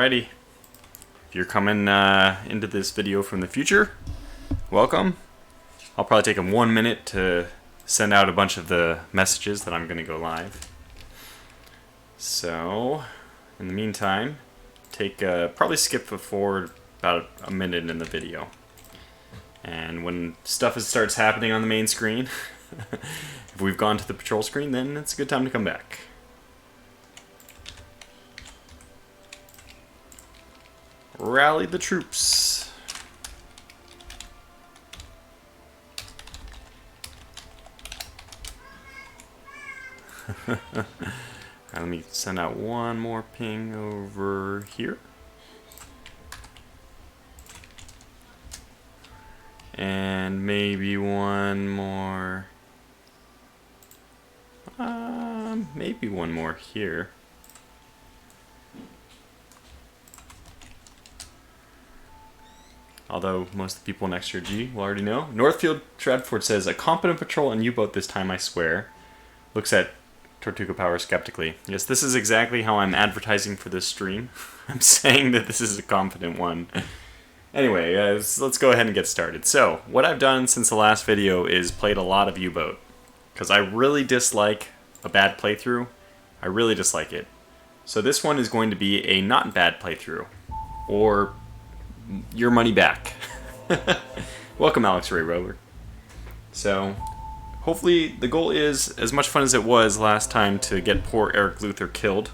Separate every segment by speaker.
Speaker 1: Alrighty. If you're coming into this video from the future, welcome. I'll probably take 1 minute to send out a bunch of the messages that I'm going to go live. So, in the meantime, probably skip forward about a minute in the video. And when stuff starts happening on the main screen, if we've gone to the patrol screen, then it's a good time to come back. Rally the troops. Alright, let me send out one more ping over here. And maybe one more. Maybe one more here. Although most of the people in Extra G will already know. Northfield Stratford says, a competent patrol and U-boat this time, I swear. Looks at Tortuga Power skeptically. Yes, this is exactly how I'm advertising for this stream. I'm saying that this is a confident one. Anyway, let's go ahead and get started. So, what I've done since the last video is played a lot of U-boat. Because I really dislike a bad playthrough. I really dislike it. So this one is going to be a not bad playthrough. Or your money back. Welcome, Alex Ray Rover. So, hopefully the goal is as much fun as it was last time to get poor Eric Luther killed.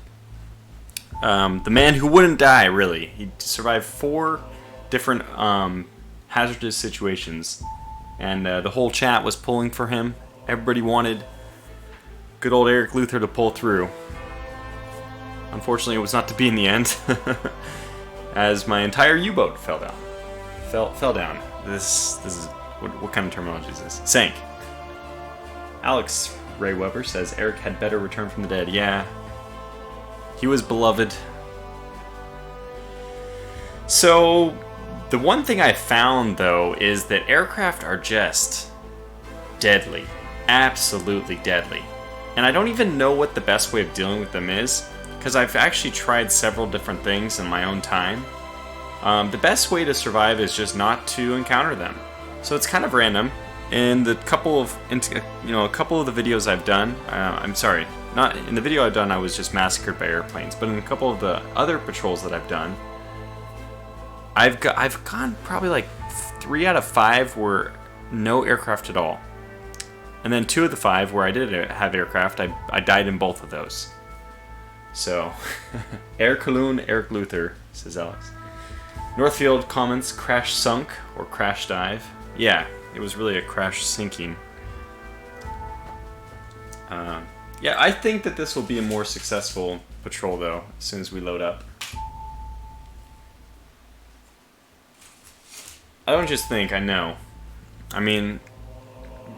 Speaker 1: The man who wouldn't die, really. He survived 4 different hazardous situations, and the whole chat was pulling for him. Everybody wanted good old Eric Luther to pull through. Unfortunately, it was not to be in the end. As my entire U-boat fell down. Fell down. This is what kind of terminology is this? Sank. Alex Ray Weber says Eric had better return from the dead. Yeah. He was beloved. So, the one thing I found though is that aircraft are just deadly. Absolutely deadly. And I don't even know what the best way of dealing with them is, because I've actually tried several different things in my own time. The best way to survive is just not to encounter them. So it's kind of random. In a couple of the videos I've done, I'm sorry, not in the video I've done, I was just massacred by airplanes. But in a couple of the other patrols that I've done, I've gone probably like 3 out of 5 were no aircraft at all, and then 2 of the 5 where I did have aircraft, I died in both of those. So, Air Cologne, Eric Luther, says Alex. Northfield comments, crash sunk, or crash dive. Yeah, it was really a crash sinking. Yeah, I think that this will be a more successful patrol, though, as soon as we load up. I don't just think, I know. I mean,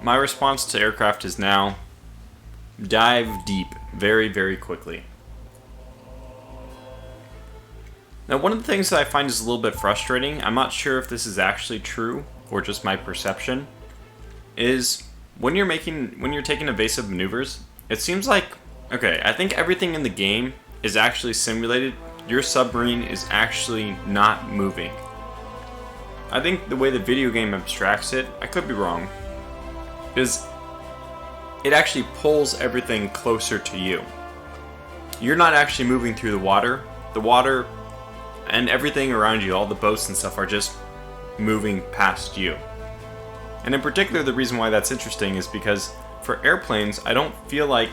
Speaker 1: my response to aircraft is now dive deep very, very quickly. Now, one of the things that I find is a little bit frustrating, I'm not sure if this is actually true or just my perception, is when you're taking evasive maneuvers, it seems like, okay, I think everything in the game is actually simulated. Your submarine is actually not moving. I think the way the video game abstracts it, I could be wrong, is it actually pulls everything closer to you. You're not actually moving through the water. The water and everything around you, all the boats and stuff, are just moving past you. And in particular, the reason why that's interesting is because for airplanes, I don't feel like,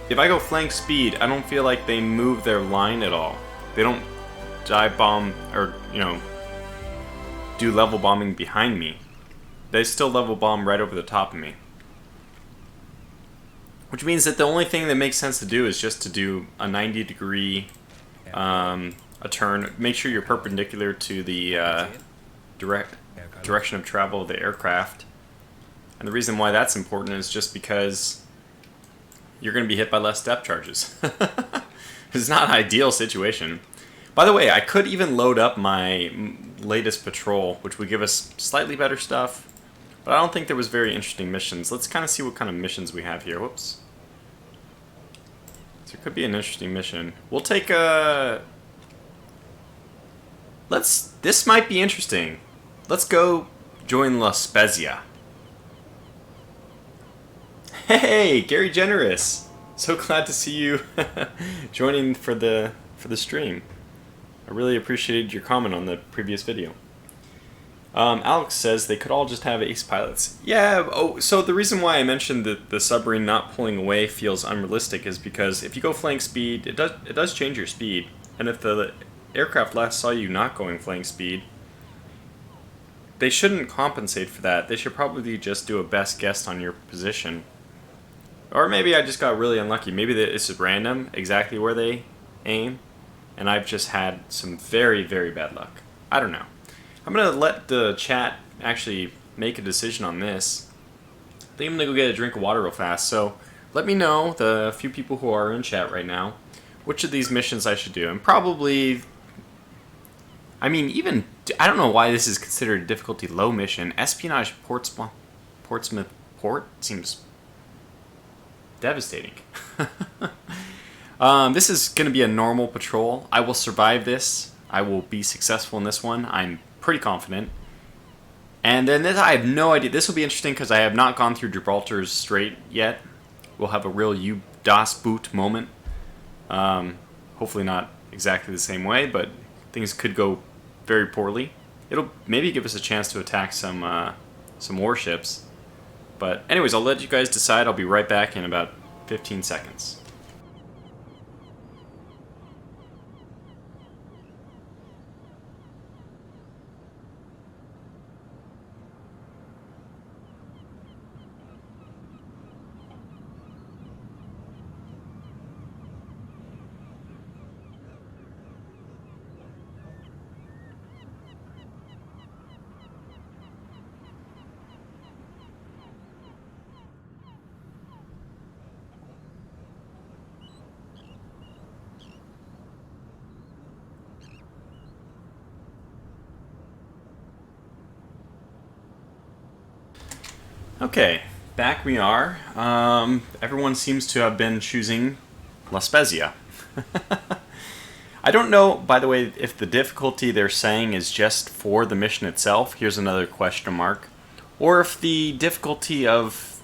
Speaker 1: if I go flank speed, I don't feel like they move their line at all. They don't dive bomb or, do level bombing behind me. They still level bomb right over the top of me. Which means that the only thing that makes sense to do is just to do a 90-degree a turn. Make sure you're perpendicular to the direction of travel of the aircraft. And the reason why that's important is just because you're going to be hit by less depth charges. It's not an ideal situation. By the way, I could even load up my latest patrol, which would give us slightly better stuff, but I don't think there was very interesting missions. Let's kind of see what kind of missions we have here. Whoops. So it could be an interesting mission. We'll take a This might be interesting. Let's go join La Spezia. Hey, Gary Generous. So glad to see you joining for the stream. I really appreciated your comment on the previous video. Alex says they could all just have ace pilots. Yeah, so the reason why I mentioned that the submarine not pulling away feels unrealistic is because if you go flank speed, it does change your speed. And if the aircraft last saw you not going flank speed, they shouldn't compensate for that. They should probably just do a best guess on your position. Or maybe I just got really unlucky. Maybe this is random, exactly where they aim, and I've just had some very, very bad luck. I don't know. I'm going to let the chat actually make a decision on this. I think I'm going to go get a drink of water real fast. So let me know, the few people who are in chat right now, which of these missions I should do. And probably, I mean, even, I don't know why this is considered a difficulty low mission. Espionage Portsmouth Port seems devastating. This is going to be a normal patrol. I will survive this. I will be successful in this one. I'm pretty confident. And then this, I have no idea. This will be interesting because I have not gone through Gibraltar's strait yet. We'll have a real UBOAT moment. Hopefully not exactly the same way, but things could go very poorly. It'll maybe give us a chance to attack some warships. But anyways, I'll let you guys decide. I'll be right back in about 15 seconds. Okay, back we are. Everyone seems to have been choosing La Spezia. I don't know, by the way, if the difficulty they're saying is just for the mission itself. Here's another question mark. Or if the difficulty of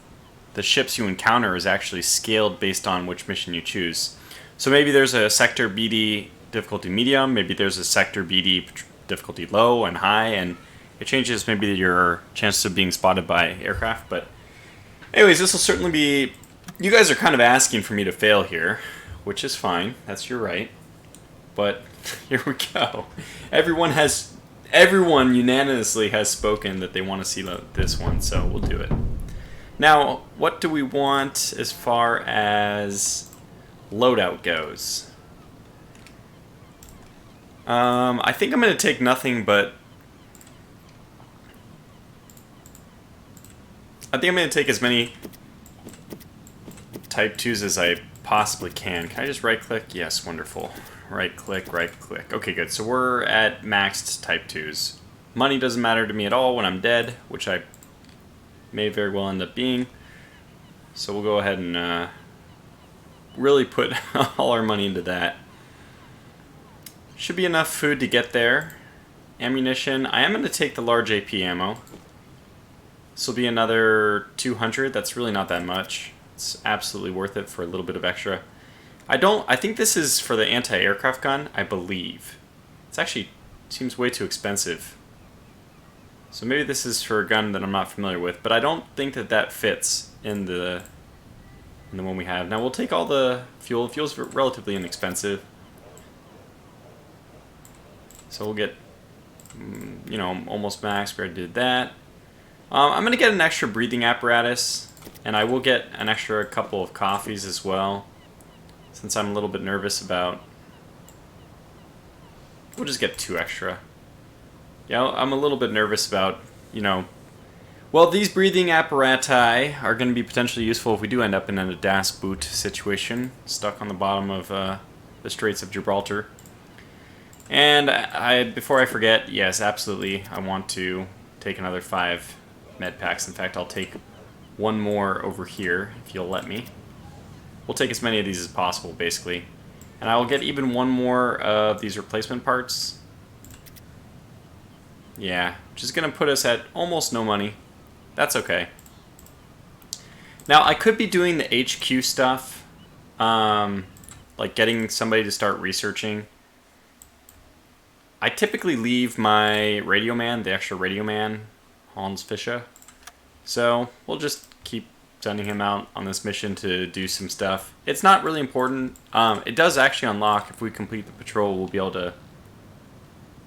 Speaker 1: the ships you encounter is actually scaled based on which mission you choose. So maybe there's a sector BD difficulty medium, maybe there's a sector BD difficulty low and high, and it changes maybe your chances of being spotted by aircraft. But anyways, this will certainly be... You guys are kind of asking for me to fail here, which is fine. That's your right. But here we go. Everyone unanimously has spoken that they want to see this one, so we'll do it. Now, what do we want as far as loadout goes? I think I'm going to take nothing but... I think I'm going to take as many Type 2s as I possibly can. Can I just right-click? Yes, wonderful. Right-click, right-click. Okay, good. So we're at maxed Type 2s. Money doesn't matter to me at all when I'm dead, which I may very well end up being. So we'll go ahead and really put all our money into that. Should be enough food to get there. Ammunition. I am going to take the large AP ammo. This will be another 200. That's really not that much. It's absolutely worth it for a little bit of extra. I think this is for the anti-aircraft gun, I believe. It's actually seems way too expensive. So maybe this is for a gun that I'm not familiar with, but I don't think that fits in the one we have. Now we'll take all the fuel. Fuel's relatively inexpensive. So we'll get, you know, almost max. We already did that. I'm going to get an extra breathing apparatus, and I will get an extra couple of coffees as well, since I'm a little bit nervous about... We'll just get 2 extra. Yeah, I'm a little bit nervous about, you know... Well, these breathing apparati are going to be potentially useful if we do end up in a Das Boot situation, stuck on the bottom of the Straits of Gibraltar. And before I forget, yes, absolutely, I want to take another 5 med packs. In fact, I'll take one more over here, if you'll let me. We'll take as many of these as possible, basically. And I will get even one more of these replacement parts. Yeah, which is going to put us at almost no money. That's okay. Now, I could be doing the HQ stuff, like getting somebody to start researching. I typically leave my radio man, the extra radio man, Hans Fischer. So we'll just keep sending him out on this mission to do some stuff. It's not really important. It does actually unlock, if we complete the patrol, we'll be able to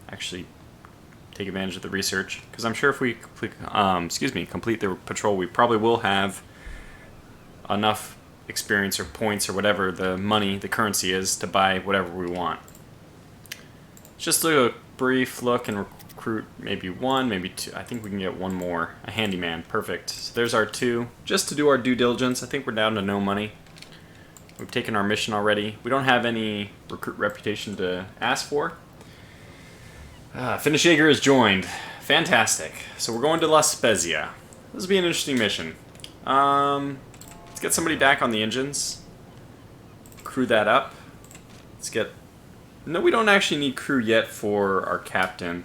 Speaker 1: actually take advantage of the research. Because I'm sure if we complete the patrol, we probably will have enough experience or points or whatever the money, the currency is, to buy whatever we want. Just a brief look and recruit maybe one, maybe two. I think we can get one more. A handyman. Perfect. So there's our two. Just to do our due diligence. I think we're down to no money. We've taken our mission already. We don't have any recruit reputation to ask for. Finnish Jaeger is joined. Fantastic. So we're going to La Spezia. This will be an interesting mission. Let's get somebody back on the engines. Crew that up. Let's get... No, we don't actually need crew yet for our captain,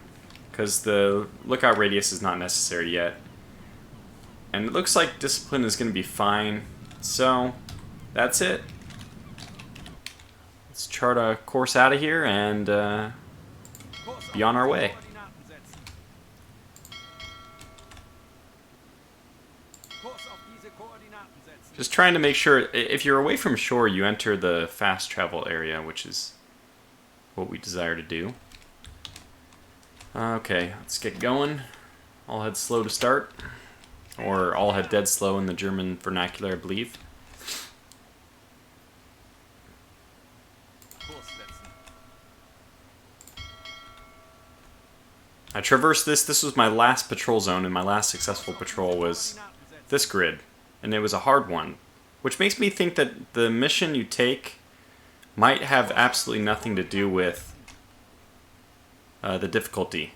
Speaker 1: because the lookout radius is not necessary yet. And it looks like discipline is going to be fine. So, that's it. Let's chart a course out of here and be on our way. Just trying to make sure, if you're away from shore, you enter the fast travel area, which is what we desire to do. Okay, let's get going. All head slow to start. Or all head dead slow in the German vernacular, I believe. I traversed this. This was my last patrol zone, and my last successful patrol was this grid. And it was a hard one. Which makes me think that the mission you take might have absolutely nothing to do with the difficulty.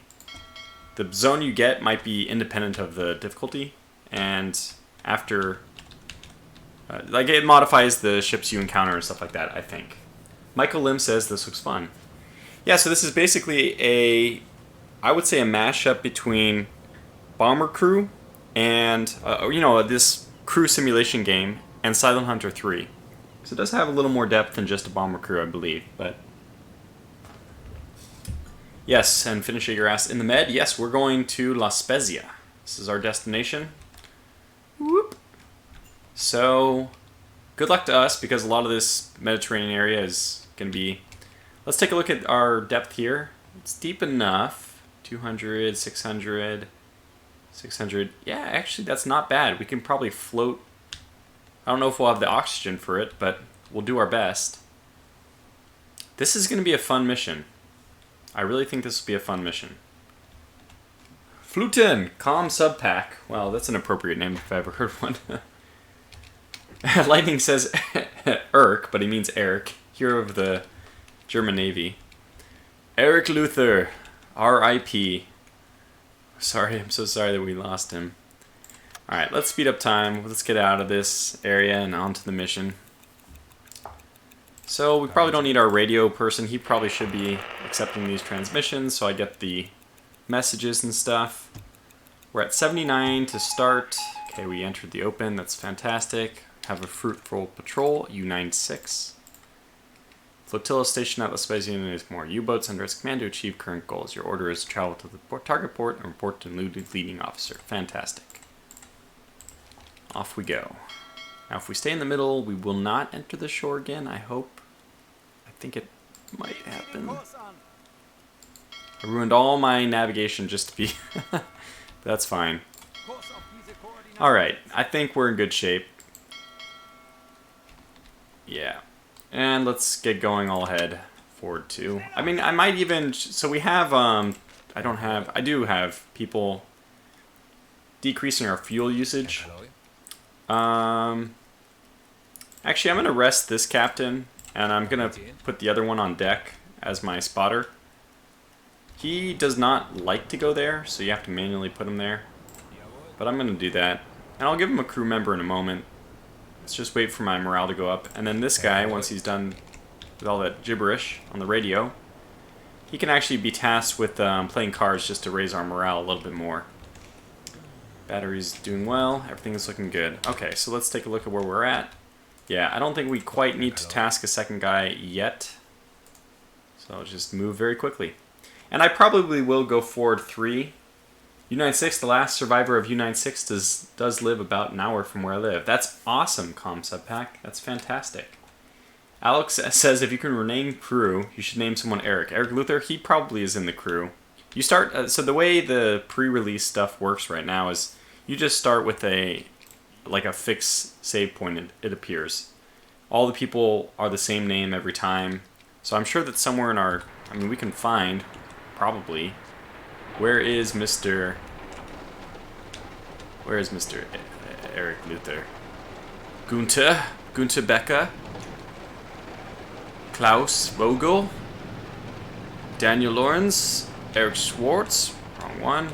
Speaker 1: The zone you get might be independent of the difficulty, and after, like, it modifies the ships you encounter and stuff like that, I think. Michael Lim says this looks fun. Yeah, so this is basically I would say a mashup between Bomber Crew and, this crew simulation game and Silent Hunter 3. So it does have a little more depth than just a Bomber Crew, I believe, but... Yes, and Finnish Jaeger asked, in the med, yes, we're going to La Spezia. This is our destination. Whoop. So, good luck to us, because a lot of this Mediterranean area is going to be... Let's take a look at our depth here. It's deep enough. 200, 600, 600. Yeah, actually, that's not bad. We can probably float... I don't know if we'll have the oxygen for it, but we'll do our best. This is going to be a fun mission. I really think this will be a fun mission. Fluten, Calm Subpack. Well, that's an appropriate name if I ever heard one. Lightning says Erk, but he means Eric, hero of the German Navy. Eric Luther, R.I.P. Sorry, I'm so sorry that we lost him. Alright, let's speed up time. Let's get out of this area and onto the mission. So, we probably don't need our radio person. He probably should be accepting these transmissions, so I get the messages and stuff. We're at 79 to start. Okay, we entered the open. That's fantastic. Have a fruitful patrol, U-96. Flotilla station at La Spezia is more U-boats under its command to achieve current goals. Your order is to travel to the target port and report to the leading officer. Fantastic. Off we go. Now, if we stay in the middle, we will not enter the shore again, I hope. I think it might happen. I ruined all my navigation just to be... That's fine. Alright, I think we're in good shape. Yeah. And let's get going all ahead. Forward 2. I mean, I might even... So we have... I do have people decreasing our fuel usage. Actually, I'm going to rest this captain, and I'm going to put the other one on deck as my spotter. He does not like to go there, so you have to manually put him there. But I'm going to do that. And I'll give him a crew member in a moment. Let's just wait for my morale to go up. And then this guy, once he's done with all that gibberish on the radio, he can actually be tasked with playing cards just to raise our morale a little bit more. Battery's doing well. Everything is looking good. Okay, so let's take a look at where we're at. Yeah, I don't think we quite need to task a second guy yet. So I'll just move very quickly. And I probably will go forward 3. U96, the last survivor of U96 does live about an hour from where I live. That's awesome, Subpack. That's fantastic. Alex says if you can rename crew, you should name someone Eric. Eric Luther, he probably is in the crew. You start, so the way the pre-release stuff works right now is you just start with a fixed save point, it appears. All the people are the same name every time. So I'm sure that somewhere in our, I mean, we can find, probably, where is Mr. Eric Luther? Gunther Becker? Klaus Vogel? Daniel Lawrence? Eric Schwartz? Wrong one.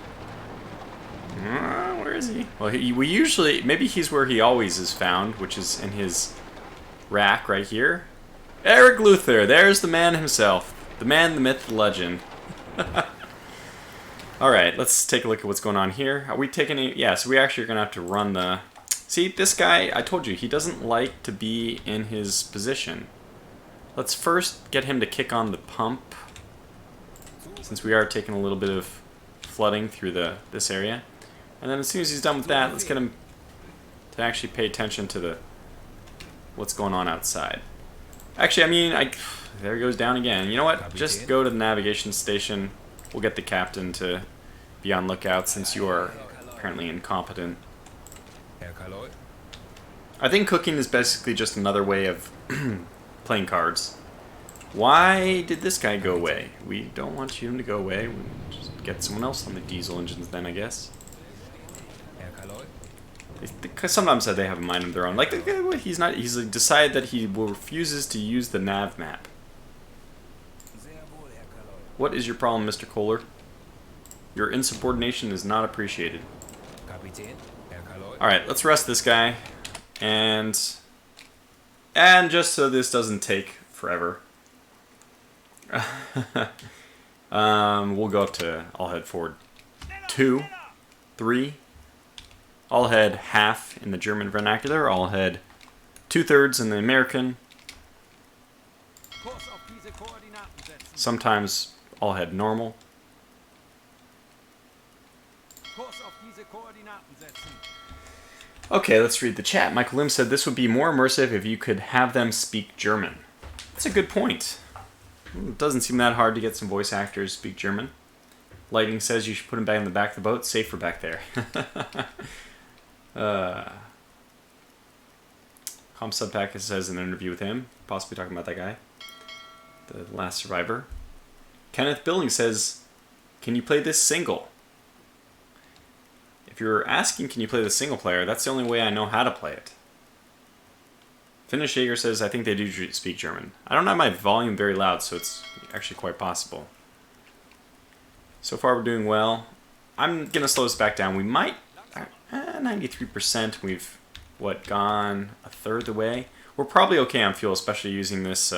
Speaker 1: Where is he? Well, we usually, maybe he's where he always is found, which is in his rack right here. Eric Luther, there's the man himself. The man, the myth, the legend. Alright, let's take a look at what's going on here. Are we taking any? Yeah, so we actually are going to have to run the... See, this guy, I told you, he doesn't like to be in his position. Let's first get him to kick on the pump, since we are taking a little bit of flooding through this area. And then as soon as he's done with that, let's get him to actually pay attention to what's going on outside. Actually, I mean, there he goes down again. You know what? Just go to the navigation station. We'll get the captain to be on lookout since you are apparently incompetent. I think cooking is basically just another way of playing cards. Why did this guy go away? We don't want him to go away. We'll just get someone else on the diesel engines then, I guess. Sometimes they have a mind of their own. Like, he's decided that he refuses to use the nav map. What is your problem, Mr. Kohler? Your insubordination is not appreciated. Alright, let's rest this guy. And just so this doesn't take forever, we'll go up to, I'll head forward 2, 3. I'll head half in the German vernacular. I'll head 2/3 in the American. Sometimes I'll head normal. Okay, let's read the chat. Michael Lim said this would be more immersive if you could have them speak German. That's a good point. It doesn't seem that hard to get some voice actors to speak German. Lightning says you should put him back in the back of the boat. Safer back there. Subpack says in an interview with him, possibly talking about that guy, the last survivor. Kenneth Billing says, can you play this single? If you're asking can you play the single player, that's the only way I know how to play it. Finnish Jaeger says, I think they do speak German. I don't have my volume very loud, so it's actually quite possible. So far we're doing well. I'm going to slow this back down. We might... 93%. We've, gone a third of the way? We're probably okay on fuel, especially using this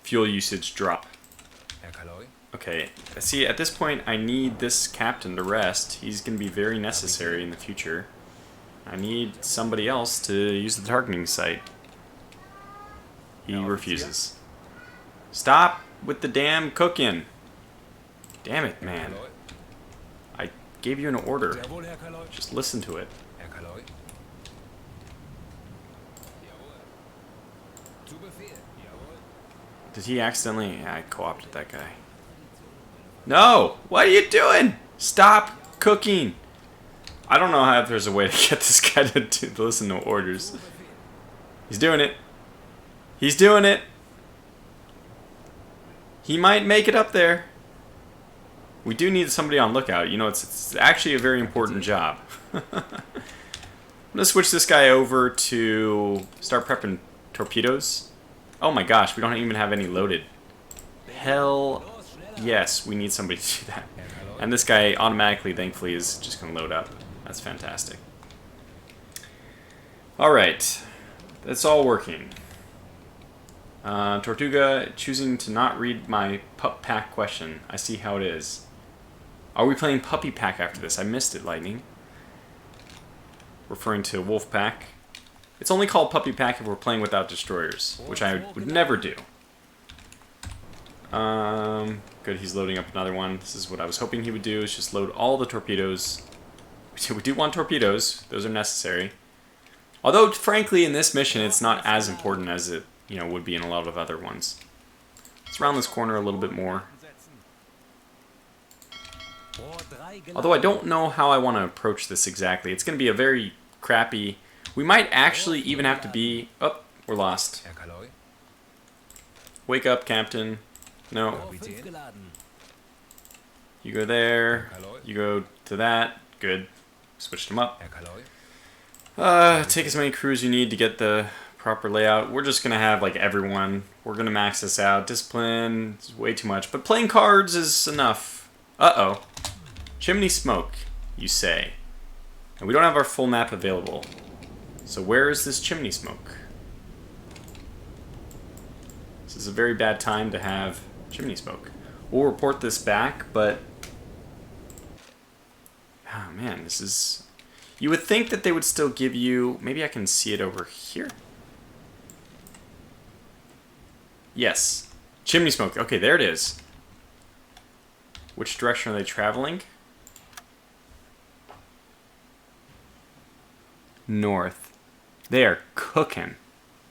Speaker 1: fuel usage drop. Okay, see, at this point, I need this captain to rest. He's going to be very necessary in the future. I need somebody else to use the targeting site. He refuses. Stop with the damn cooking. Damn it, man. I gave you an order. Just listen to it. Did he accidentally... Yeah, I co-opted that guy. No! What are you doing? Stop cooking! I don't know if there's a way to get this guy to listen to orders. He's doing it. He's doing it. He might make it up there. We do need somebody on lookout. You know, it's actually a very important job. I'm going to switch this guy over to start prepping torpedoes. Oh my gosh, we don't even have any loaded. Hell yes, we need somebody to do that. And this guy automatically, thankfully, is just going to load up. That's fantastic. Alright, that's all working. Tortuga choosing to not read my pup pack question. I see how it is. Are we playing puppy pack after this? I missed it, Lightning. Referring to wolf pack. It's only called puppy pack if we're playing without destroyers, which I would never do. Good, he's loading up another one. This is what I was hoping he would do, is just load all the torpedoes. We do want torpedoes. Those are necessary. Although, frankly, in this mission, it's not as important as it, would be in a lot of other ones. Let's round this corner a little bit more. Although I don't know how I want to approach this exactly. It's going to be a very crappy... We might actually even have to be... Oh, we're lost. Wake up, Captain. No. You go there. You go to that. Good. Switched them up. Take as many crews you need to get the proper layout. We're just going to have, like, everyone. We're going to max this out. Discipline is way too much. But playing cards is enough. Uh-oh. Chimney smoke, you say. And we don't have our full map available. So where is this chimney smoke? This is a very bad time to have chimney smoke. We'll report this back, but... Oh man, this is... You would think that they would still give you... Maybe I can see it over here? Yes. Chimney smoke. Okay, there it is. Which direction are they traveling? North. They are cooking.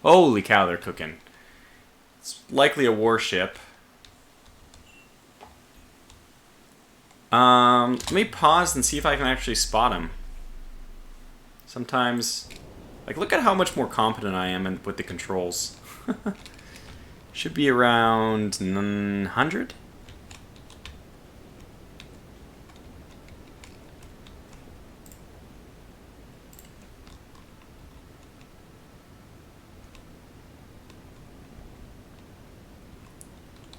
Speaker 1: Holy cow, they're cooking. It's likely a warship. Let me pause and see if I can actually spot him. Sometimes, like, look at how much more competent I am with the controls. Should be around 900?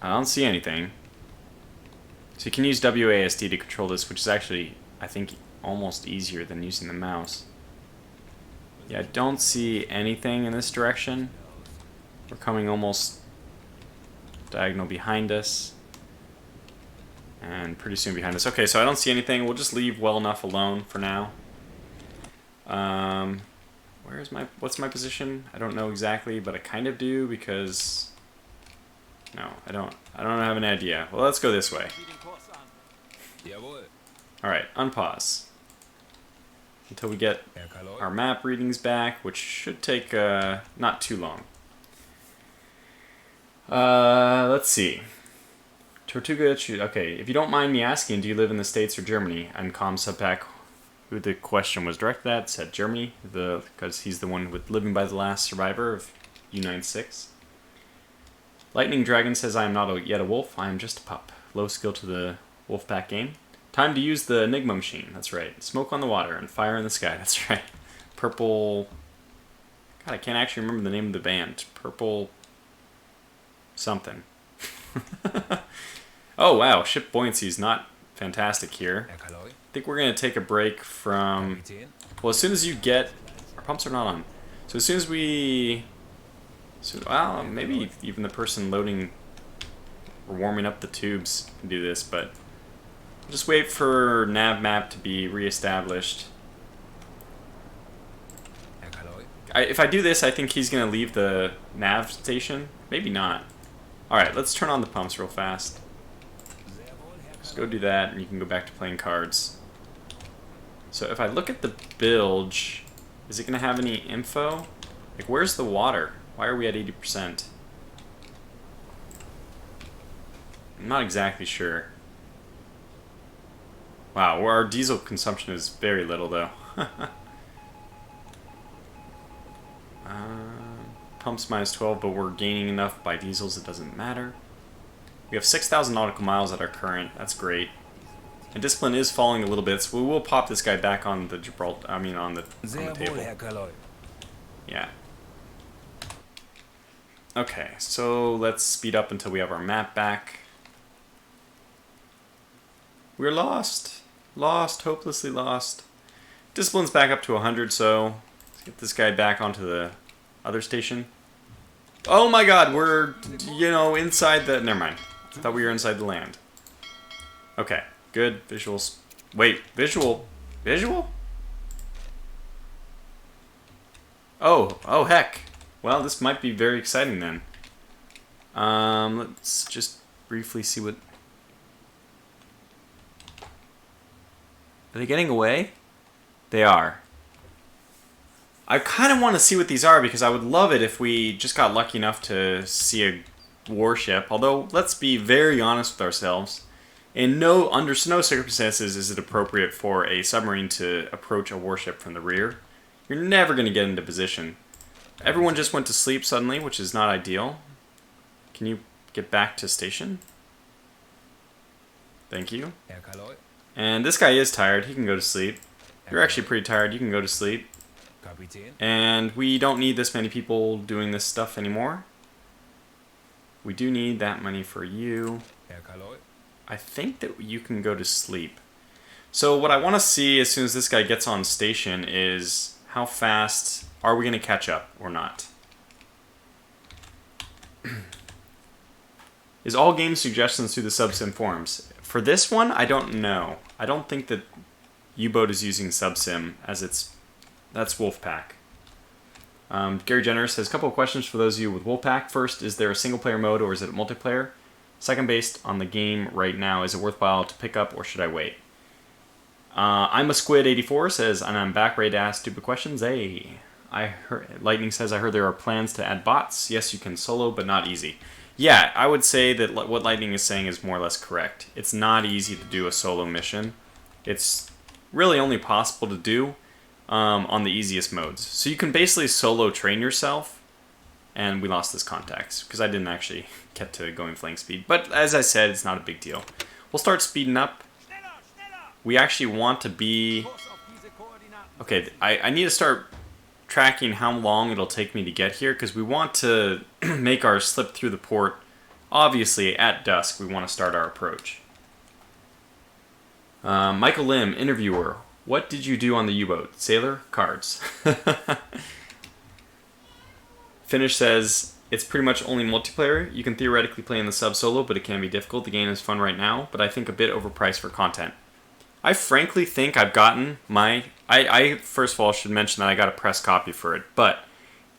Speaker 1: I don't see anything. So you can use WASD to control this, which is actually, I think, almost easier than using the mouse. Yeah, I don't see anything in this direction. We're coming almost diagonal behind us. And pretty soon behind us. Okay, so I don't see anything. We'll just leave well enough alone for now. What's my position? I don't know exactly, but I kind of do because... No, I don't have an idea. Well, let's go this way. Alright, unpause. Until we get our map readings back, which should take not too long. Let's see. Tortuga, okay, if you don't mind me asking, do you live in the States or Germany? And Com Subpack, who the question was directed at, said Germany, because he's the one with living by the last survivor of U96. Lightning Dragon says, I am not yet a wolf, I am just a pup. Low skill to the wolf pack game. Time to use the Enigma machine, that's right. Smoke on the water and fire in the sky, that's right. Purple... God, I can't actually remember the name of the band. Purple... something. Oh wow, ship buoyancy is not fantastic here. I think we're going to take a break from... Well, as soon as you get... Our pumps are not on. So as soon as we... well, maybe even the person loading or warming up the tubes can do this, but just wait for nav map to be reestablished. If I do this, I think he's going to leave the nav station. Maybe not. Alright, let's turn on the pumps real fast. Just go do that, and you can go back to playing cards. So if I look at the bilge, is it going to have any info? Like, where's the water? Why are we at 80%? I'm not exactly sure. Wow, our diesel consumption is very little, though. Pumps minus 12, but we're gaining enough by diesels it doesn't matter. We have 6,000 nautical miles at our current. That's great. And discipline is falling a little bit, so we will pop this guy back on the Gibraltar. I mean, on the table. Yeah. Okay, so let's speed up until we have our map back. We're lost. Lost, hopelessly lost. Discipline's back up to 100, so let's get this guy back onto the other station. Oh my god, we're, you know, inside the... Never mind. I thought we were inside the land. Okay, good. Visuals. Wait, visual? Visual? Oh heck. Well, this might be very exciting then. Let's just briefly see what... Are they getting away? They are. I kind of want to see what these are because I would love it if we just got lucky enough to see a warship. Although, let's be very honest with ourselves. Under no circumstances is it appropriate for a submarine to approach a warship from the rear. You're never going to get into position. Everyone just went to sleep suddenly, which is not ideal. Can you get back to station? Thank you. And this guy is tired. He can go to sleep. You're actually pretty tired. You can go to sleep. And we don't need this many people doing this stuff anymore. We do need that money for you. I think that you can go to sleep. So what I want to see as soon as this guy gets on station is how fast are we going to catch up or not. Is all game suggestions through the subsim forums? For this one, I don't know. I don't think that UBOAT is using subsim as its... That's Wolfpack. Gary Jenner says, a couple of questions for those of you with Wolfpack. First, is there a single player mode or is it multiplayer? Second, based on the game right now, is it worthwhile to pick up or should I wait? I'm a Squid 84 says, and I'm back ready to ask stupid questions. Hey, Lightning says, I heard there are plans to add bots. Yes, you can solo, but not easy. Yeah, I would say that what Lightning is saying is more or less correct. It's not easy to do a solo mission. It's really only possible to do on the easiest modes. So you can basically solo train yourself, and we lost this context because I didn't actually get to going flank speed. But as I said, it's not a big deal. We'll start speeding up. We actually want to be... Okay, I need to start tracking how long it'll take me to get here because we want to make our slip through the port. Obviously, at dusk, we want to start our approach. Michael Lim, interviewer. What did you do on the U-boat? Sailor? Cards. Finish says, it's pretty much only multiplayer. You can theoretically play in the sub solo, but it can be difficult. The game is fun right now, but I think a bit overpriced for content. I frankly think I've gotten my... I first of all should mention that I got a press copy for it, but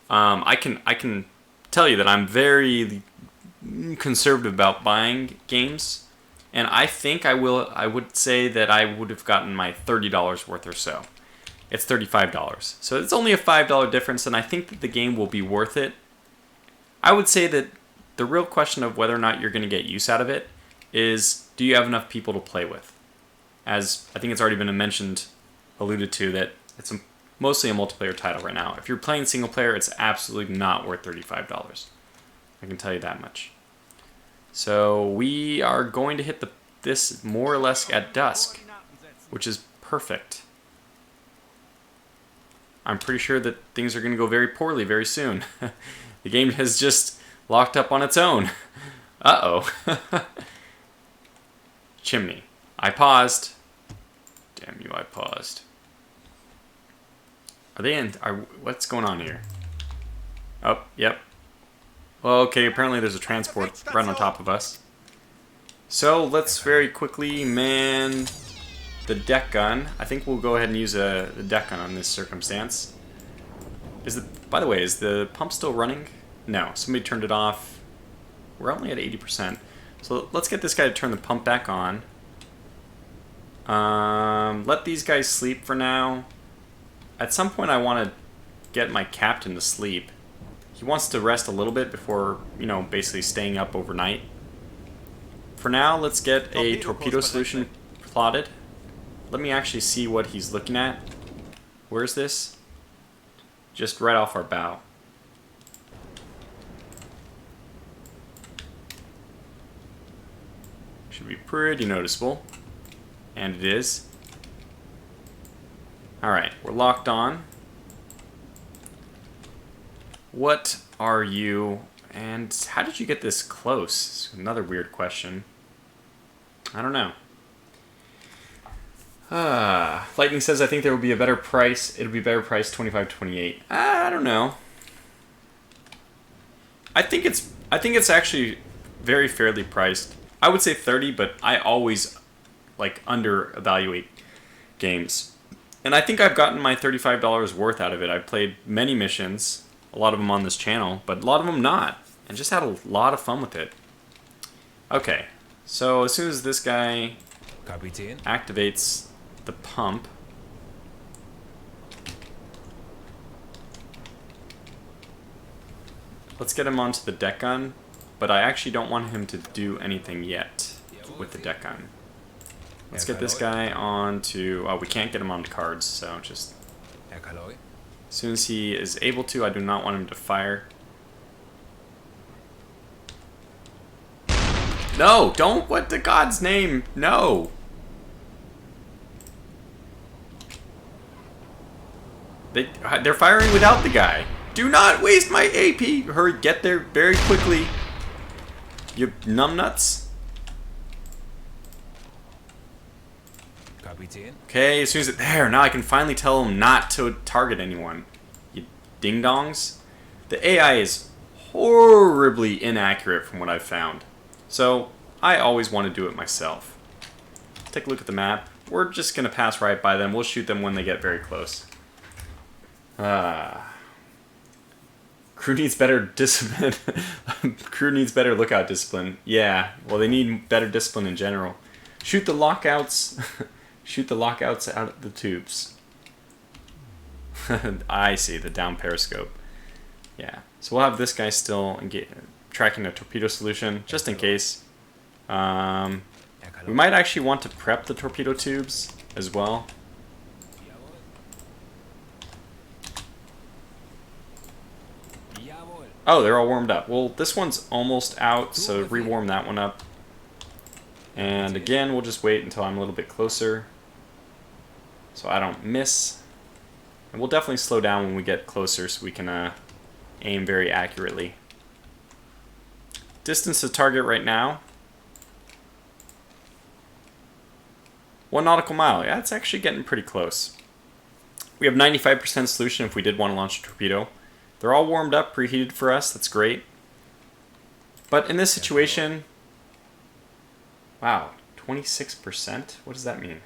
Speaker 1: I can tell you that I'm very conservative about buying games, and I think I would say that I would have gotten my $30 worth or so. It's $35. So it's only a $5 difference, and I think that the game will be worth it. I would say that the real question of whether or not you're going to get use out of it is, do you have enough people to play with? As I think it's already been alluded to, that it's mostly a multiplayer title right now. If you're playing single player, it's absolutely not worth $35. I can tell you that much. So we are going to hit this more or less at dusk, which is perfect. I'm pretty sure that things are going to go very poorly very soon. The game has just locked up on its own. Uh-oh. Chimney. I paused. Damn you, I paused. Are they in... what's going on here? Oh, yep. Well, okay, apparently there's a transport right on top of us. So, let's very quickly man the deck gun. I think we'll go ahead and use the deck gun on this circumstance. By the way, is the pump still running? No, somebody turned it off. We're only at 80%. So let's get this guy to turn the pump back on. Let these guys sleep for now. At some point I want to get my captain to sleep. He wants to rest a little bit before, you know, basically staying up overnight. For now, let's get a torpedo solution plotted. Let me actually see what he's looking at. Where's this? Just right off our bow. Should be pretty noticeable. And it is. Alright, we're locked on. What are you, and how did you get this close? Another weird question. I don't know. Lightning says, I think there will be a better price. It'll be better price, $25.28. I don't know. I think it's actually very fairly priced. I would say 30, but I always like under evaluate games. And I think I've gotten my $35 worth out of it. I've played many missions, a lot of them on this channel, but a lot of them not, and just had a lot of fun with it. Okay, so as soon as this guy activates the pump, let's get him onto the deck gun, but I actually don't want him to do anything yet with the deck gun. Let's get this guy onto... Oh, we can't get him onto cards, so just... As soon as he is able to, I do not want him to fire. No! Don't! What the God's name? No! They're firing without the guy. Do not waste my AP! Hurry, get there very quickly. You numbnuts. Okay, as soon as there, now I can finally tell him not to target anyone. You ding-dongs. The AI is horribly inaccurate from what I've found. So, I always want to do it myself. Take a look at the map. We're just going to pass right by them. We'll shoot them when they get very close. Crew needs better discipline. Crew needs better lookout discipline. Yeah, well, they need better discipline in general. Shoot the lockouts. Shoot the lockouts out of the tubes. I see, the down periscope. Yeah, so we'll have this guy still tracking a torpedo solution, just in case. We might actually want to prep the torpedo tubes as well. Oh, they're all warmed up. Well, this one's almost out, so rewarm that one up. And again, we'll just wait until I'm a little bit closer, so I don't miss. And we'll definitely slow down when we get closer so we can aim very accurately. Distance to target right now, 1 nautical mile. Yeah, it's actually getting pretty close. We have 95% solution if we did want to launch a torpedo. They're all warmed up, preheated for us. That's great. But in this situation, wow, 26%? What does that mean?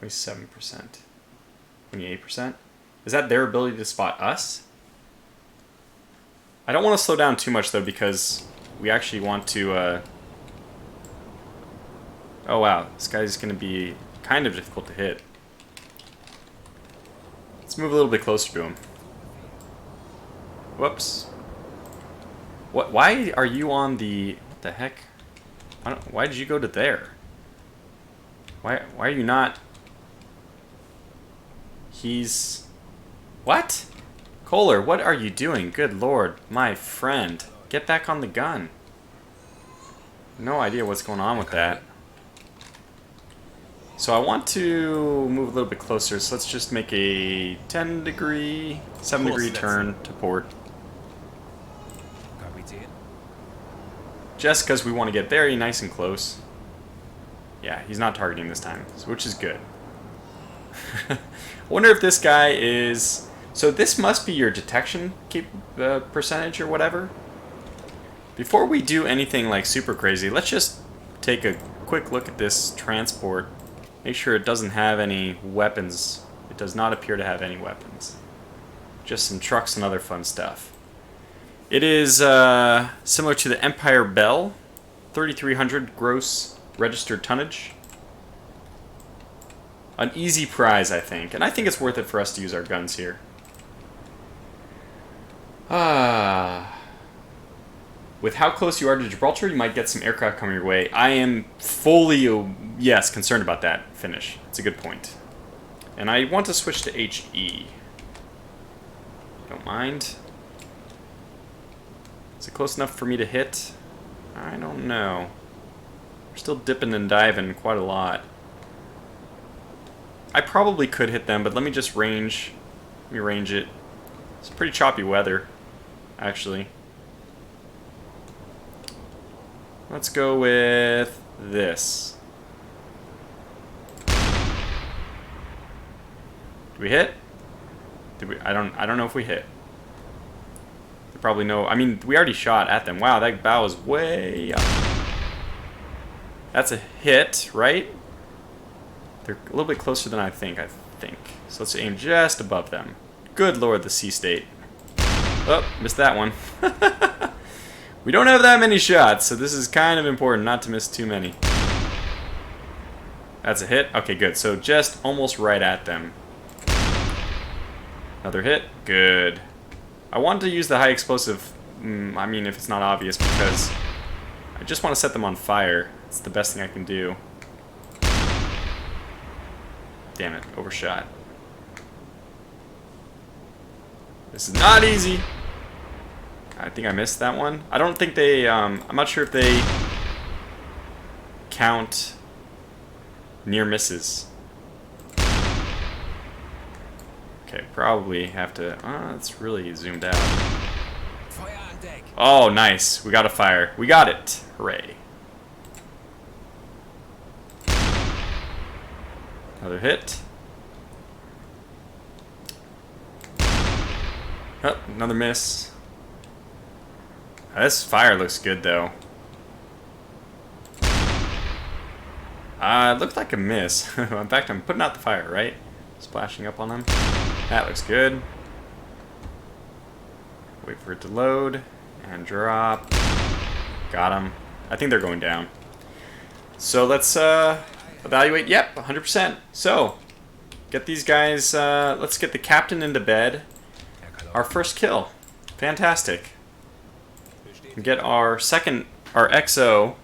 Speaker 1: 27%. 28%? Is that their ability to spot us? I don't want to slow down too much, though, because we actually want to... Oh, wow. This guy's going to be kind of difficult to hit. Let's move a little bit closer to him. Whoops. What? Why are you on the... What the heck? Why did you go to there? Why are you not... He's... What? Kohler, what are you doing? Good lord, my friend. Get back on the gun. No idea what's going on with that. So I want to move a little bit closer, so let's just make a 10 degree, 7 degree turn to port. Just because we want to get very nice and close. Yeah, he's not targeting this time, which is good. I wonder if this guy is... So this must be your detection percentage or whatever. Before we do anything like super crazy, let's just take a quick look at this transport. Make sure it doesn't have any weapons. It does not appear to have any weapons. Just some trucks and other fun stuff. It is similar to the Empire Bell, 3,300 gross registered tonnage. An easy prize, I think. And I think it's worth it for us to use our guns here. With how close you are to Gibraltar, you might get some aircraft coming your way. I am fully, yes, concerned about that finish. It's a good point. And I want to switch to HE. Don't mind. Is it close enough for me to hit? I don't know. We're still dipping and diving quite a lot. I probably could hit them, but let me just range. Let me range it. It's pretty choppy weather, actually. Let's go with this. Did we hit? Did we? I don't know if we hit. They probably know. I mean, we already shot at them. Wow, that bow is way up. That's a hit, right? They're a little bit closer than I think. So let's aim just above them. Good lord, the sea state. Oh, missed that one. We don't have that many shots, so this is kind of important not to miss too many. That's a hit. Okay, good. So just almost right at them. Another hit. Good. I want to use the high explosive, I mean, if it's not obvious, because I just want to set them on fire. It's the best thing I can do. Damn it, overshot. This is not easy. I think I missed that one. I don't think they, I'm not sure if they count near misses. Okay, probably have to, it's really zoomed out. Oh, nice. We got a fire. We got it. Hooray. Another hit. Oh, another miss. This fire looks good, though. It looked like a miss. In fact, I'm putting out the fire, right? Splashing up on them. That looks good. Wait for it to load. And drop. Got them. I think they're going down. So let's evaluate. Yep, 100%. So, get these guys, let's get the captain into bed. Our first kill. Fantastic. Get our XO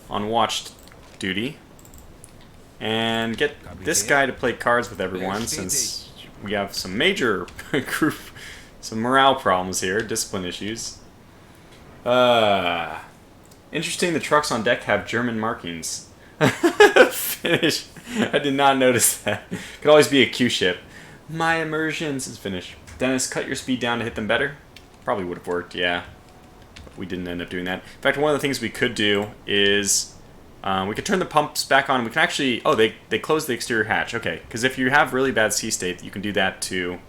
Speaker 1: on watch duty. And get this guy to play cards with everyone, since we have some major group, some morale problems here, discipline issues. Interesting, the trucks on deck have German markings. Finish. I did not notice that. Could always be a Q ship. My immersions is finished. Dennis, cut your speed down to hit them better. Probably would have worked, yeah. But we didn't end up doing that. In fact, one of the things we could do is we could turn the pumps back on. We can actually... Oh, they closed the exterior hatch. Okay, because if you have really bad sea state, you can do that to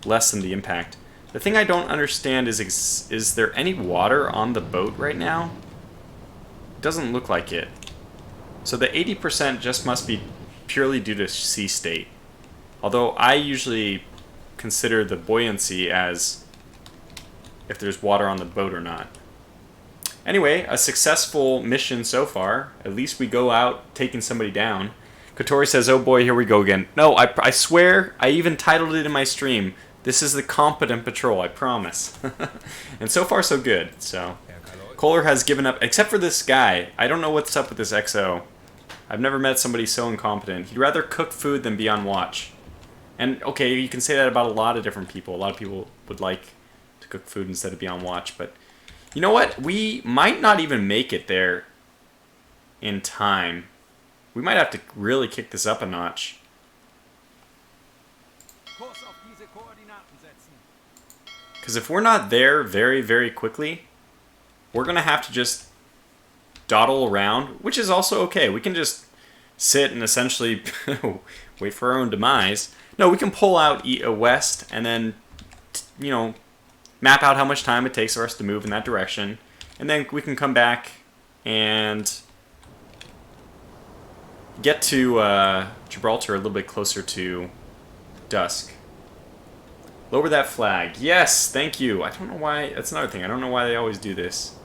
Speaker 1: lessen the impact. The thing I don't understand is there any water on the boat right now? It doesn't look like it. So the 80% just must be purely due to sea state. Although I usually consider the buoyancy as if there's water on the boat or not. Anyway, a successful mission so far. At least we go out taking somebody down. Kotori says, oh boy, here we go again. No, I swear, I even titled it in my stream. This is the competent patrol, I promise. And so far, so good. So, Kohler has given up, except for this guy. I don't know what's up with this XO. I've never met somebody so incompetent. He'd rather cook food than be on watch. And, okay, you can say that about a lot of different people. A lot of people would like to cook food instead of be on watch. But, you know what? We might not even make it there in time. We might have to really kick this up a notch. Because if we're not there very, very quickly, we're going to have to just dawdle around, which is also okay. We can just sit and essentially wait for our own demise. No, we can pull out west and then, you know, map out how much time it takes for us to move in that direction. And then we can come back and get to Gibraltar a little bit closer to dusk. Lower that flag. Yes, thank you. I don't know why. That's another thing. I don't know why they always do this.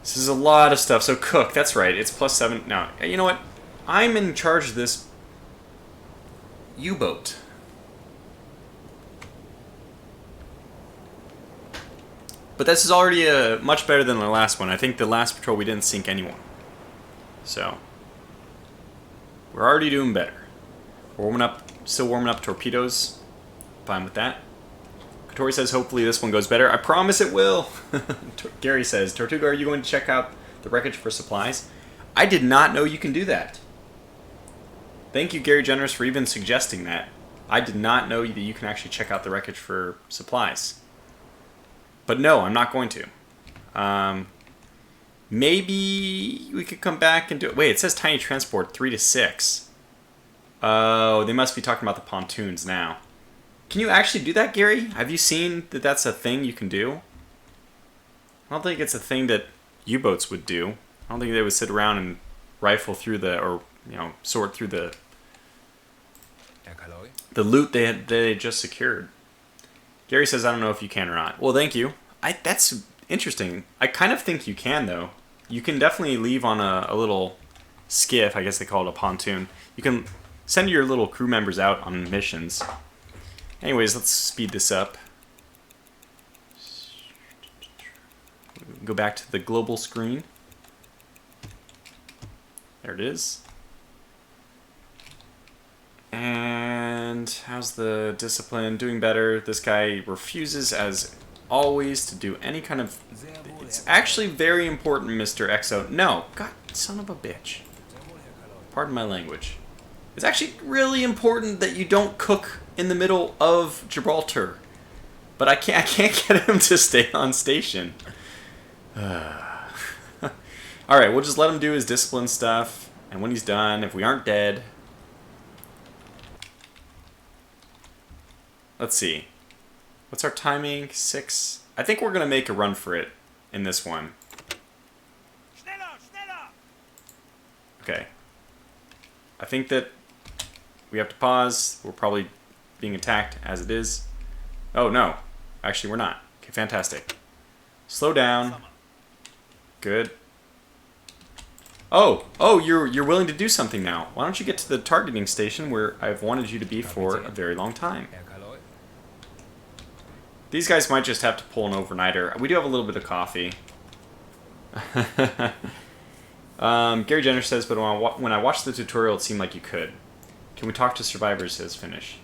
Speaker 1: This is a lot of stuff. So cook. That's right. It's +7. Now, you know what? I'm in charge of this U-boat. But this is already much better than the last one. I think the last patrol we didn't sink anyone. So, we're already doing better. We're warming up. Still warming up torpedoes. Fine with that. Kotori says, hopefully this one goes better. I promise it will. Gary says, Tortuga, are you going to check out the wreckage for supplies? I did not know you can do that. Thank you, Gary Generous, for even suggesting that. I did not know that you can actually check out the wreckage for supplies. But no, I'm not going to. Maybe we could come back and do it. Wait, it says tiny transport 3 to 6. Oh, they must be talking about the pontoons now. Can you actually do that, Gary? Have you seen that that's a thing you can do? I don't think it's a thing that U-boats would do. I don't think they would sit around and rifle through or sort through the loot they just secured. Gary says, I don't know if you can or not. Well, thank you. That's interesting. I kind of think you can, though. You can definitely leave on a little skiff. I guess they call it a pontoon. You can send your little crew members out on missions. Anyways, let's speed this up. Go back to the global screen. There it is. And how's the discipline? Doing better. This guy refuses, as always, to do any kind of... It's actually very important, Mr. EXO. No. God, son of a bitch. Pardon my language. It's actually really important that you don't cook in the middle of Gibraltar. But I can't get him to stay on station. Alright, we'll just let him do his discipline stuff. And when he's done, if we aren't dead... Let's see. What's our timing? 6. I think we're going to make a run for it in this one. Okay. I think that we have to pause. We're probably being attacked as it is. Oh, no. Actually, we're not. Okay, fantastic. Slow down. Good. Oh, you're willing to do something now. Why don't you get to the targeting station where I've wanted you to be for a very long time? These guys might just have to pull an overnighter. We do have a little bit of coffee. Gary Jenner says, but when I watched the tutorial, it seemed like you could. Can we talk to survivors, says Finish.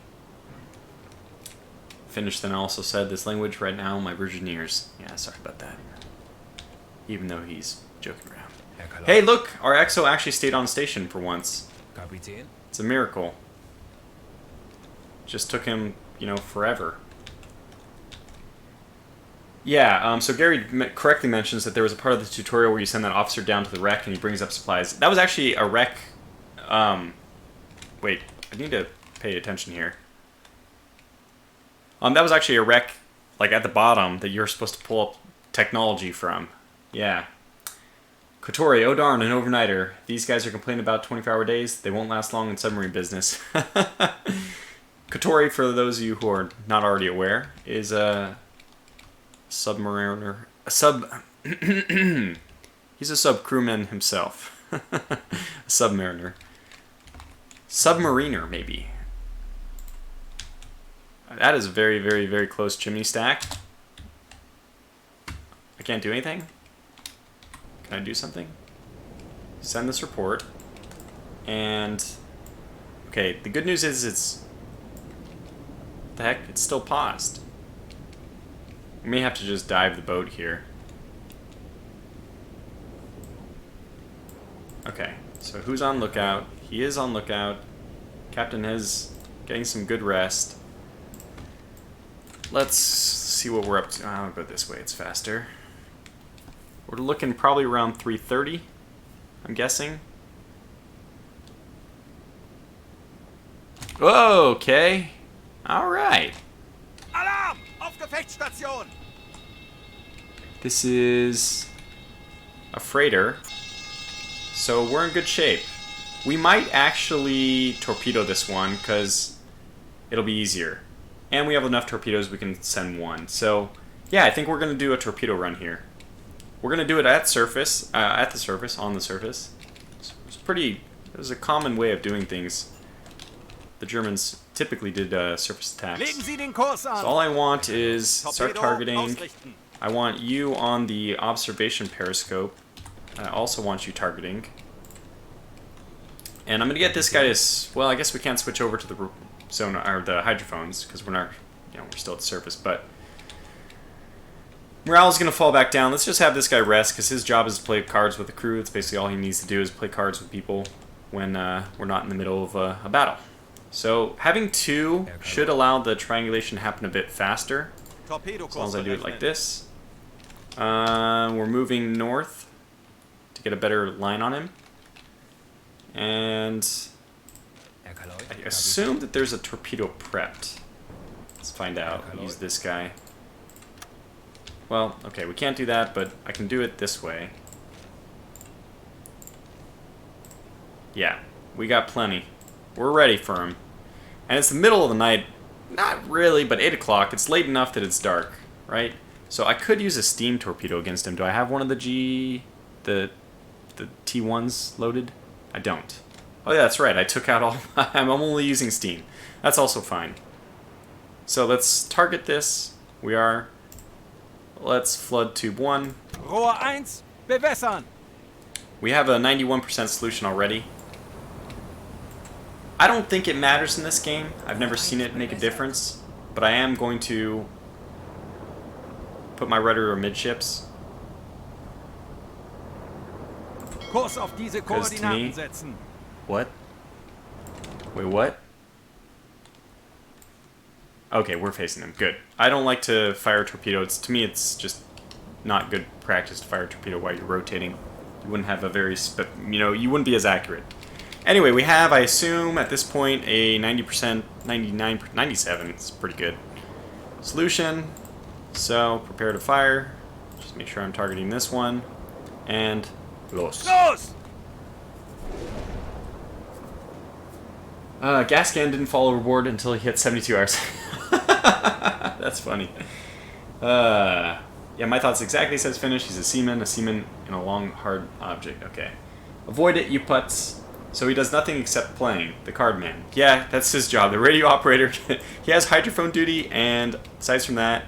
Speaker 1: Finish then also said, this language right now, my virgin ears. Yeah, sorry about that. Even though he's joking around. Hey, look! Our EXO actually stayed on station for once. It's a miracle. Just took him, forever. Yeah, so Gary correctly mentions that there was a part of the tutorial where you send that officer down to the wreck and he brings up supplies. That was actually a wreck... wait, I need to pay attention here. That was actually a wreck, like, at the bottom that you're supposed to pull up technology from. Yeah. Kotori, oh darn, an overnighter. These guys are complaining about 24-hour days. They won't last long in submarine business. Kotori, for those of you who are not already aware, is a... submariner. He's a sub-crewman himself. A submariner. Submariner, maybe. That is a very, very, very close chimney stack. I can't do anything? Can I do something? Send this report. And... okay, the good news is it's... what the heck? It's still paused. We may have to just dive the boat here. Okay, so who's on lookout? He is on lookout. Captain is getting some good rest. Let's see what we're up to. I'll go this way, it's faster. We're looking probably around 3:30, I'm guessing. Whoa, okay. Alright.
Speaker 2: Alarm! Auf Gefechtsstation!
Speaker 1: This is a freighter, so we're in good shape. We might actually torpedo this one, because it'll be easier. And we have enough torpedoes we can send one. So, yeah, I think we're going to do a torpedo run here. We're going to do it at the surface, on the surface. It was a common way of doing things. The Germans typically did surface attacks. So all I want is start targeting. I want you on the observation periscope. I also want you targeting. And I'm going to get this guy to... well, I guess we can't switch over to the sonar or the hydrophones because we're not, we're still at the surface. But morale is going to fall back down. Let's just have this guy rest because his job is to play cards with the crew. That's basically all he needs to do is play cards with people when we're not in the middle of a battle. So having 2 should allow the triangulation to happen a bit faster. As long as I do it like this. We're moving north to get a better line on him. And I assume that there's a torpedo prepped. Let's find out. Use this guy. Well, okay, we can't do that, but I can do it this way. Yeah, we got plenty. We're ready for him. And it's the middle of the night. Not really, but 8 o'clock. It's late enough that it's dark, right? So I could use a steam torpedo against him. Do I have one of the T1s loaded? I don't. Oh yeah, that's right. I took out all... I'm only using steam. That's also fine. So let's target this. We are... Let's flood tube 1.
Speaker 2: Rohr 1, bewässern.
Speaker 1: We have a 91% solution already. I don't think it matters in this game. I've never seen it make a difference. But I am going to put my rudder amidships.
Speaker 2: Kurs auf diese Koordinaten setzen.
Speaker 1: What? Wait, what? Okay, we're facing them. Good. I don't like to fire torpedoes. To me, it's just not good practice to fire a torpedo while you're rotating. You wouldn't have a very... you wouldn't be as accurate. Anyway, we have, I assume, at this point, a 90%, 99%, 97%. It's pretty good. Solution. So, prepare to fire. Just make sure I'm targeting this one. And... Los.
Speaker 2: Los!
Speaker 1: Gascan didn't fall overboard until he hit 72 hours. That's funny. Yeah, my thoughts exactly says finish. He's a seaman in a long, hard object. Okay. Avoid it, you putz. So he does nothing except playing. The card man. Yeah, that's his job. The radio operator. He has hydrophone duty, and aside from that,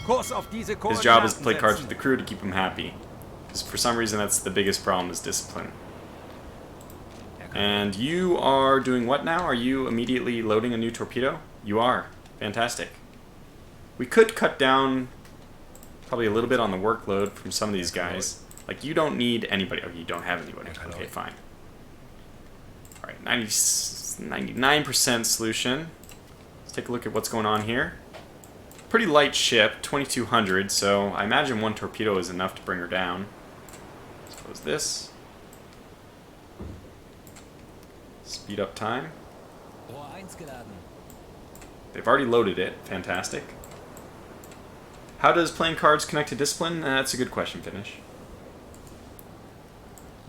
Speaker 2: Kurs auf diese
Speaker 1: his job is to
Speaker 2: Koordinaten
Speaker 1: play cards with
Speaker 2: setzen.
Speaker 1: the crew to keep him happy. Because for some reason, that's the biggest problem is discipline. And you are doing what now? Are you immediately loading a new torpedo? You are. Fantastic. We could cut down probably a little bit on the workload from some of these guys. Like, you don't need anybody. Oh, you don't have anybody. Okay, fine. Alright, 99% solution. Let's take a look at what's going on here. Pretty light ship, 2200, so I imagine one torpedo is enough to bring her down. Let's close this. Speed up time.
Speaker 3: Rohr 1 geladen.
Speaker 1: They've already loaded it. Fantastic. How does playing cards connect to discipline? That's a good question, Finish.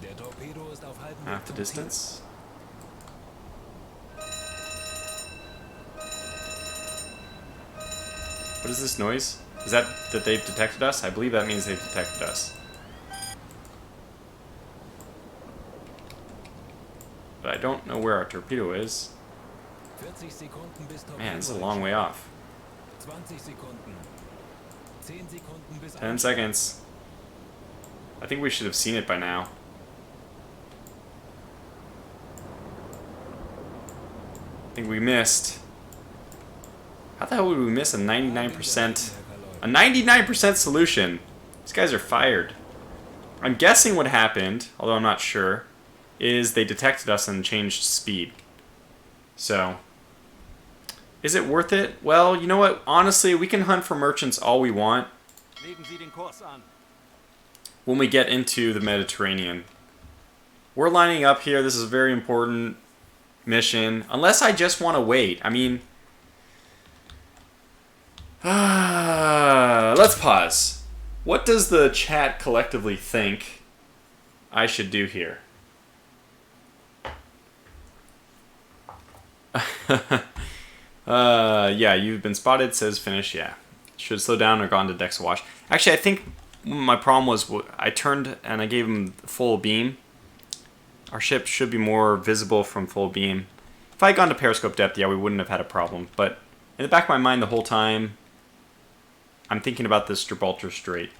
Speaker 3: Der Torpedo ist auf halbem
Speaker 1: Half the
Speaker 3: Weg zum
Speaker 1: distance. What is this noise? Is that they've detected us? I believe that means they've detected us. But I don't know where our torpedo is.
Speaker 3: Ziel. 40 Sekunden bis Torpedo.
Speaker 1: Man, this is a long way off.
Speaker 3: 20 Sekunden. 10 Sekunden bis
Speaker 1: 10 seconds. I think we should have seen it by now. I think we missed. How the hell would we miss a 99%? A 99% solution? These guys are fired. I'm guessing what happened, although I'm not sure, is they detected us and changed speed. So, is it worth it? Well, you know what? Honestly, we can hunt for merchants all we want
Speaker 2: Legen Sie den Kurs an.
Speaker 1: when we get into the Mediterranean. We're lining up here. This is a very important mission. Unless I just want to wait. I mean... let's pause. What does the chat collectively think I should do here? Yeah, you've been spotted, says Finish, yeah. Should slow down or gone to decks wash. Actually, I think my problem was I turned and I gave him full beam. Our ship should be more visible from full beam. If I had gone to periscope depth, yeah, we wouldn't have had a problem. But in the back of my mind the whole time, I'm thinking about this Gibraltar Strait.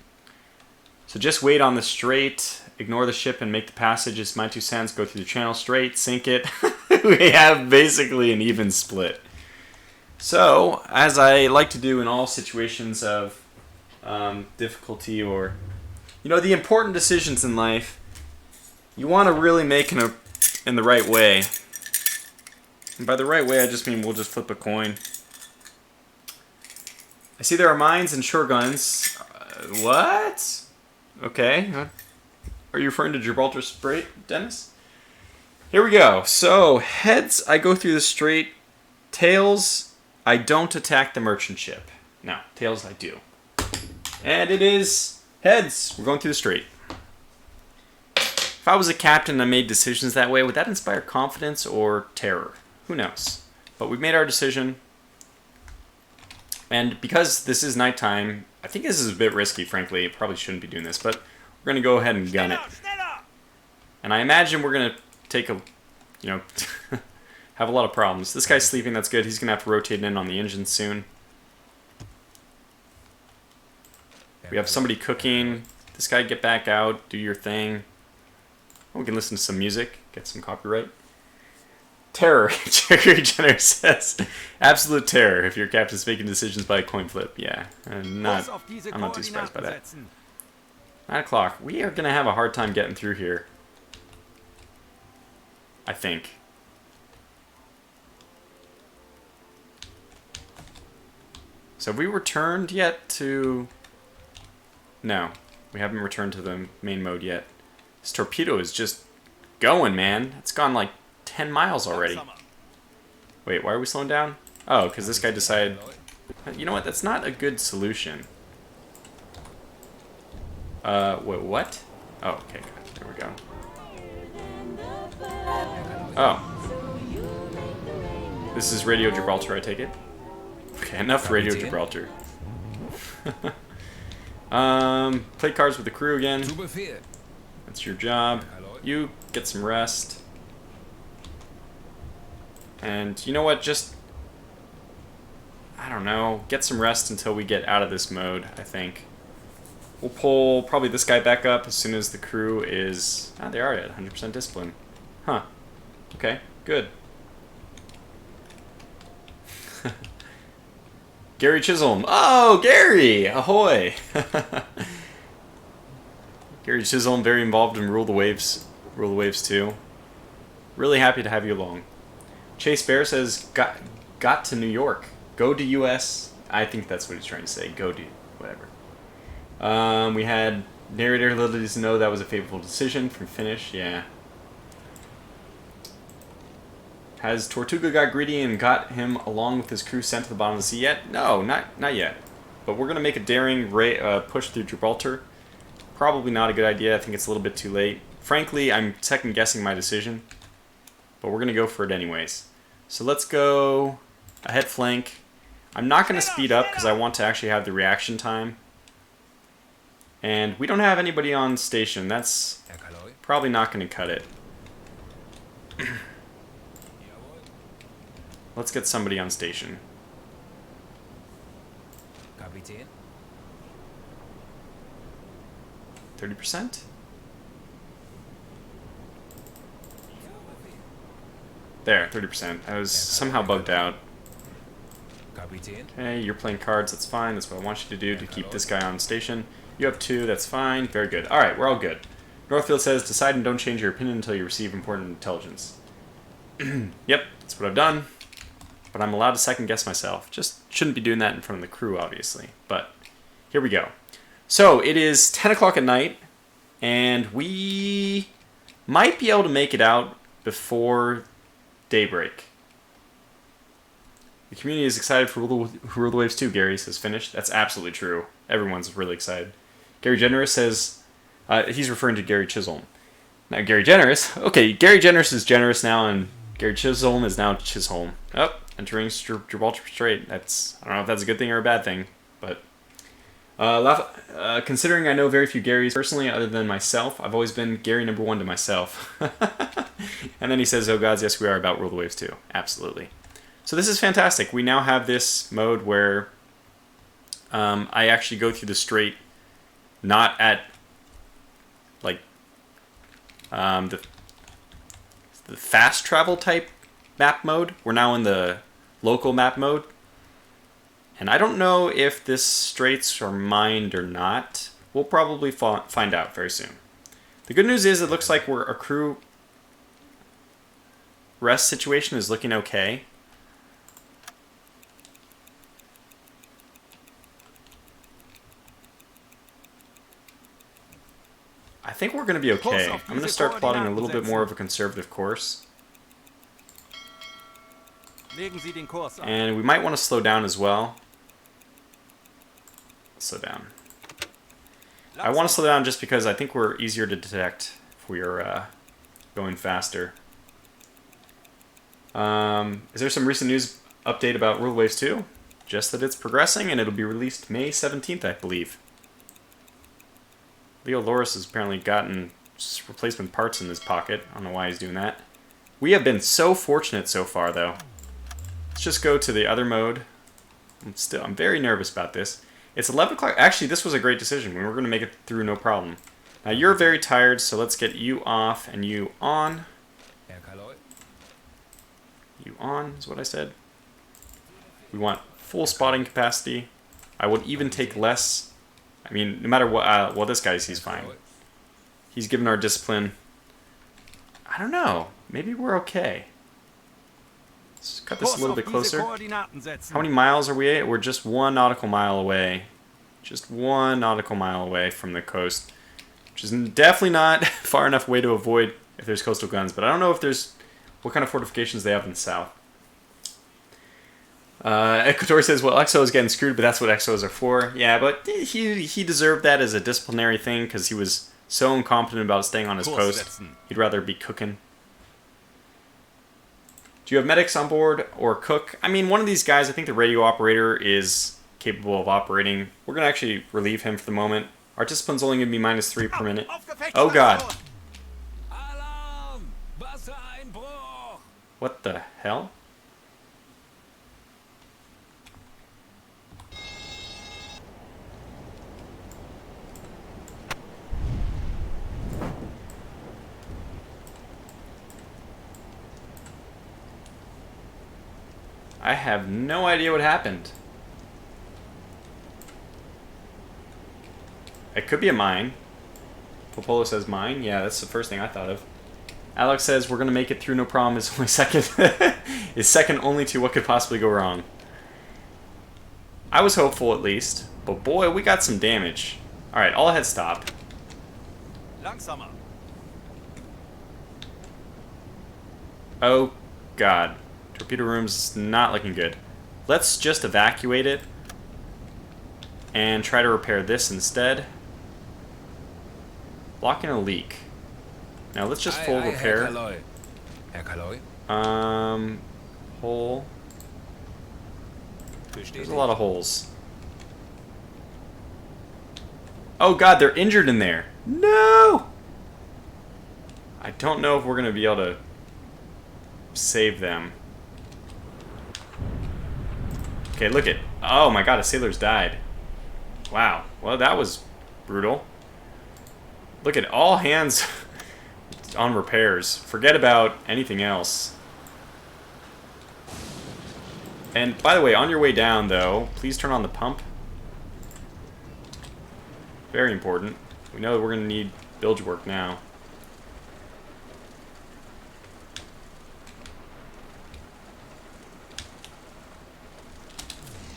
Speaker 1: So just wait on the strait, ignore the ship and make the passage. It's my 2 cents. Go through the channel straight, sink it. We have basically an even split. So, as I like to do in all situations of difficulty or, the important decisions in life, you want to really make in the right way. And by the right way, I just mean we'll just flip a coin. I see there are mines and shore guns. What? Okay. Are you referring to Gibraltar Strait, Dennis? Here we go. So, heads, I go through the strait. Tails, I don't attack the merchant ship. No, tails I do. And it is heads. We're going through the strait. If I was a captain and I made decisions that way, would that inspire confidence or terror? Who knows? But we've made our decision. And because this is nighttime, I think this is a bit risky, frankly. Probably shouldn't be doing this, but we're going to go ahead and gun it. And I imagine we're going to take a, you know, have a lot of problems. This guy's sleeping, that's good. He's going to have to rotate in on the engine soon. We have somebody cooking. This guy, get back out, do your thing. Oh, we can listen to some music, get some copyright. Terror, Jerry Jenner says. Absolute terror if your captain's making decisions by a coin flip. Yeah, I'm not too surprised by that. 9 o'clock. We are going to have a hard time getting through here. I think. So have we returned yet to... No, we haven't returned to the main mode yet. This torpedo is just going, man. It's gone like 10 miles already. Wait, why are we slowing down? Oh, because this guy decided... You know what? That's not a good solution. Wait, what? Oh, okay, good. There we go. Oh. This is Radio Gibraltar, I take it? Okay, enough Radio Gibraltar. Play cards with the crew again. That's your job. You get some rest. And you know what? Just, I don't know, get some rest until we get out of this mode, I think. We'll pull probably this guy back up as soon as the crew is... Ah, they are at 100% discipline. Huh. Okay, good. Gary Chisholm. Oh, Gary! Ahoy! Gary Chisholm, very involved in Rule the Waves 2. Really happy to have you along. Chase Bear says, got to New York. Go to US. I think that's what he's trying to say. Go to whatever. We had narrator letting us know that was a favorable decision from Finish. Yeah. Has Tortuga got greedy and got him along with his crew sent to the bottom of the sea yet? No, not yet. But we're going to make a daring push through Gibraltar. Probably not a good idea. I think it's a little bit too late. Frankly, I'm second guessing my decision. But we're going to go for it anyways. So let's go ahead flank. I'm not going to speed up because I want to actually have the reaction time. And we don't have anybody on station. That's probably not going to cut it. Let's get somebody on station. 30%? There, 30%. I was somehow bugged out. Okay, you're playing cards, that's fine. That's what I want you to do to keep this guy on station. You have 2, that's fine. Very good. Alright, we're all good. Northfield says, decide and don't change your opinion until you receive important intelligence. Yep, that's what I've done. But I'm allowed to second guess myself. Just shouldn't be doing that in front of the crew, obviously. But here we go. So it is 10 o'clock at night, and we might be able to make it out before daybreak. The community is excited for Rule the Waves 2, Gary says finished. That's absolutely true. Everyone's really excited. Gary Generous says, he's referring to Gary Chisholm. Now Gary Generous, okay, Gary Generous is generous now, and Gary Chisholm is now Chisholm. Oh, entering Gibraltar Strait. That's, I don't know if that's a good thing or a bad thing, but considering I know very few Garys personally other than myself, I've always been Gary number 1 to myself. And then he says, oh gods, yes we are about Rule the Waves 2. Absolutely. So this is fantastic. We now have this mode where I actually go through the strait not at like the fast travel type map mode. We're now in the local map mode. And I don't know if this straits are mined or not. We'll probably find out very soon. The good news is it looks like our crew rest situation is looking okay. I think we're going to be okay. I'm going to start plotting a little bit more of a conservative course.
Speaker 2: Legen Sie den Kurs an.
Speaker 1: And we might want to slow down as well. Slow down. I want to slow down just because I think we're easier to detect if we are going faster. Is there some recent news update about World Waves 2? Just that it's progressing and it'll be released May 17th, I believe. Leo Loris has apparently gotten replacement parts in his pocket. I don't know why he's doing that. We have been so fortunate so far, though. Let's just go to the other mode. I'm very nervous about this. It's 11 o'clock. Actually, this was a great decision. We were going to make it through no problem. Now, you're very tired, so let's get you off and you on.
Speaker 3: Herr Kaloi.
Speaker 1: You on is what I said. We want full spotting capacity. I would even take less. I mean, no matter what, well, this guy's, he's fine. He's given our discipline. I don't know. Maybe we're okay. Let's cut this a little bit closer. How many miles are we at? We're just 1 nautical mile away. Just 1 nautical mile away from the coast. Which is definitely not far enough away to avoid if there's coastal guns. But I don't know if there's... what kind of fortifications they have in the south. Equator says, well, XO is getting screwed, but that's what XOs are for. Yeah, but he deserved that as a disciplinary thing because he was so incompetent about staying on his post. He'd rather be cooking. Do you have medics on board or cook? I mean, one of these guys, I think the radio operator is capable of operating. We're going to actually relieve him for the moment. Our discipline's only going to be -3 per minute. Oh, God.
Speaker 3: Alarm! Wassereinbruch!
Speaker 1: What the hell? I have no idea what happened. It could be a mine. Popolo says mine. Yeah, that's the first thing I thought of. Alex says we're gonna make it through no problem. Is only second. Is second only to what could possibly go wrong. I was hopeful at least, but boy, we got some damage. All right, all ahead stop.
Speaker 2: Langsamer.
Speaker 1: Oh God. Torpedo room's not looking good. Let's just evacuate it and try to repair this instead. Blocking a leak. Now let's just full repair.
Speaker 3: Herr Kaloi.
Speaker 1: Hole. There's a lot of holes. Oh God, they're injured in there. No! I don't know if we're gonna be able to save them. Okay, look at... oh my God, a sailor's died. Wow. Well, that was brutal. Look at all hands on repairs. Forget about anything else. And by the way, on your way down, though, please turn on the pump. Very important. We know that we're going to need bilge work now.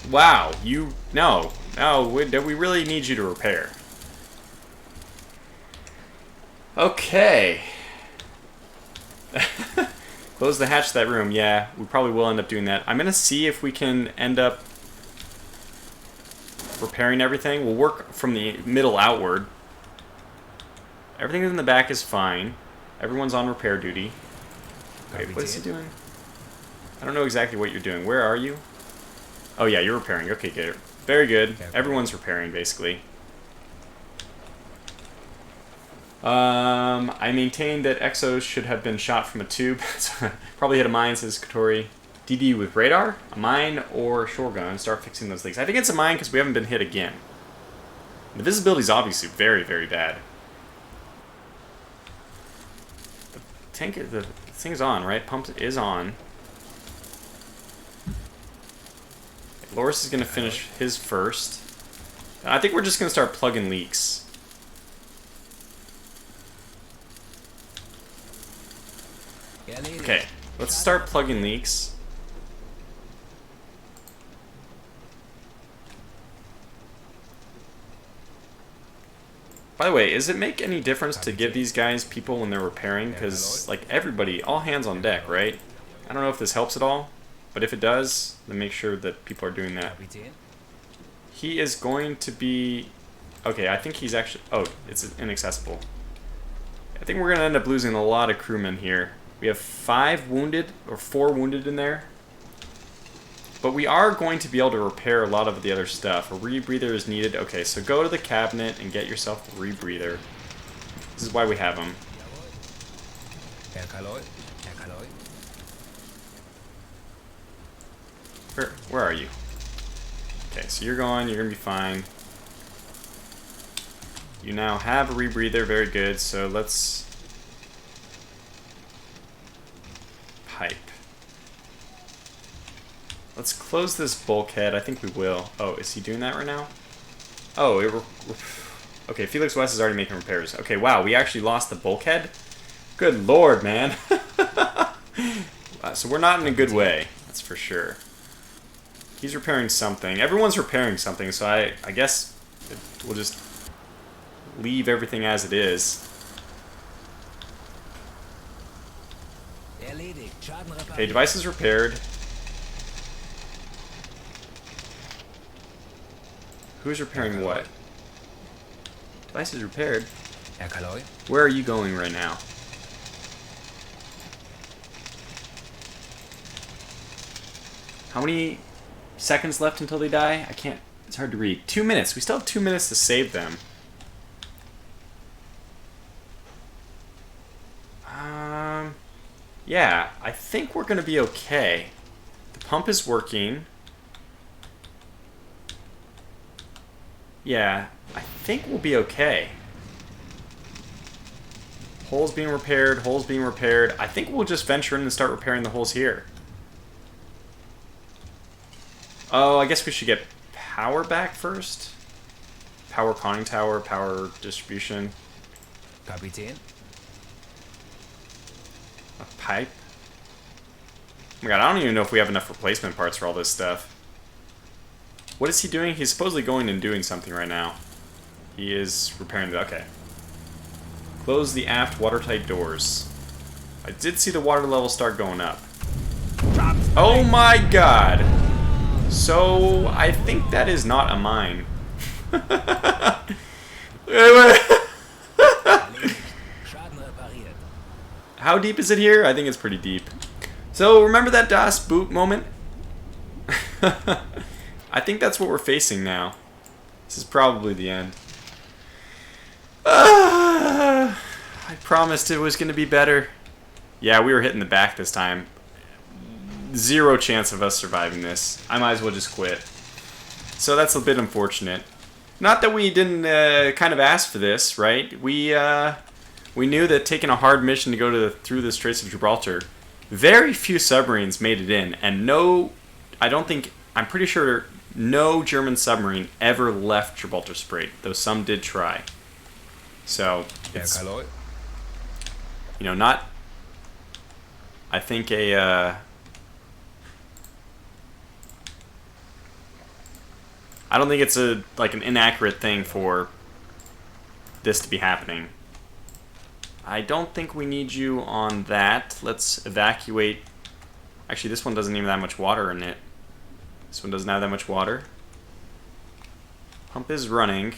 Speaker 1: Wow, you... no, we really need you to repair. Okay. Close the hatch to that room. Yeah, we probably will end up doing that. I'm going to see if we can end up repairing everything. We'll work from the middle outward. Everything in the back is fine. Everyone's on repair duty. Wait, what is he doing? I don't know exactly what you're doing. Where are you? Oh yeah, you're repairing. Okay, good. Very good. Everyone's repairing, basically. I maintain that Exos should have been shot from a tube. Probably hit a mine, says Katori. DD with radar, a mine, or shore gun. Start fixing those leaks. I think it's a mine because we haven't been hit again. The visibility is obviously very, very bad. The tank, the thing's on, right? Pump is on. Loris is going to finish his first. I think we're just going to start plugging leaks. Okay, let's start plugging leaks. By the way, does it make any difference to give these guys people when they're repairing? Because, like, everybody, all hands on deck, right? I don't know if this helps at all. But if it does, then make sure that people are doing that.
Speaker 3: Kapitän.
Speaker 1: He is going to be... Okay, I think he's actually... Oh, it's inaccessible. I think we're going to end up losing a lot of crewmen here. We have 5 wounded, or 4 wounded in there. But we are going to be able to repair a lot of the other stuff. A rebreather is needed. Okay, so go to the cabinet and get yourself a rebreather. This is why we have them.
Speaker 3: Herr Kaloi. Herr Kaloi.
Speaker 1: Where are you? Okay, so you're going to be fine. You now have a rebreather, very good. So let's... Pipe. Let's close this bulkhead. I think we will. Oh, is he doing that right now? Oh, okay, Felix West is already making repairs. Okay, wow, we actually lost the bulkhead? Good lord, man. So we're not in a good way, that's for sure. He's repairing something. Everyone's repairing something, so I guess we'll just leave everything as it is.
Speaker 3: Erledigt. Schaden repariert.
Speaker 1: Okay, device is repaired. Who's repairing what? Device is repaired.
Speaker 3: Herr Kaloi.
Speaker 1: Where are you going right now? How many seconds left until they die? I can't... It's hard to read. 2 minutes. We still have 2 minutes to save them. Yeah, I think we're going to be okay. The pump is working. Yeah, I think we'll be okay. Holes being repaired, holes being repaired. I think we'll just venture in and start repairing the holes here. Oh, I guess we should get power back first. Power conning tower, power distribution.
Speaker 3: Kapitän.
Speaker 1: A pipe. Oh my god, I don't even know if we have enough replacement parts for all this stuff. What is he doing? He's supposedly going and doing something right now. He is repairing the... Okay. Close the aft watertight doors. I did see the water level start going up. Oh my god! So, I think that is not a mine. How deep is it here? I think it's pretty deep. So, remember that DOS boot moment? I think that's what we're facing now. This is probably the end. I promised it was going to be better. Yeah, we were hitting the back this time. 0 chance of us surviving this. I might as well just quit. So that's a bit unfortunate. Not that we didn't kind of ask for this, right? We knew that taking a hard mission to go through the Straits of Gibraltar, very few submarines made it in, and I'm pretty sure no German submarine ever left Gibraltar Strait, though some did try. So, it's, you know, not, I think I don't think it's like an inaccurate thing for this to be happening. I don't think we need you on that. Let's evacuate. Actually, this one doesn't even have that much water in it. This one doesn't have that much water. Pump is running.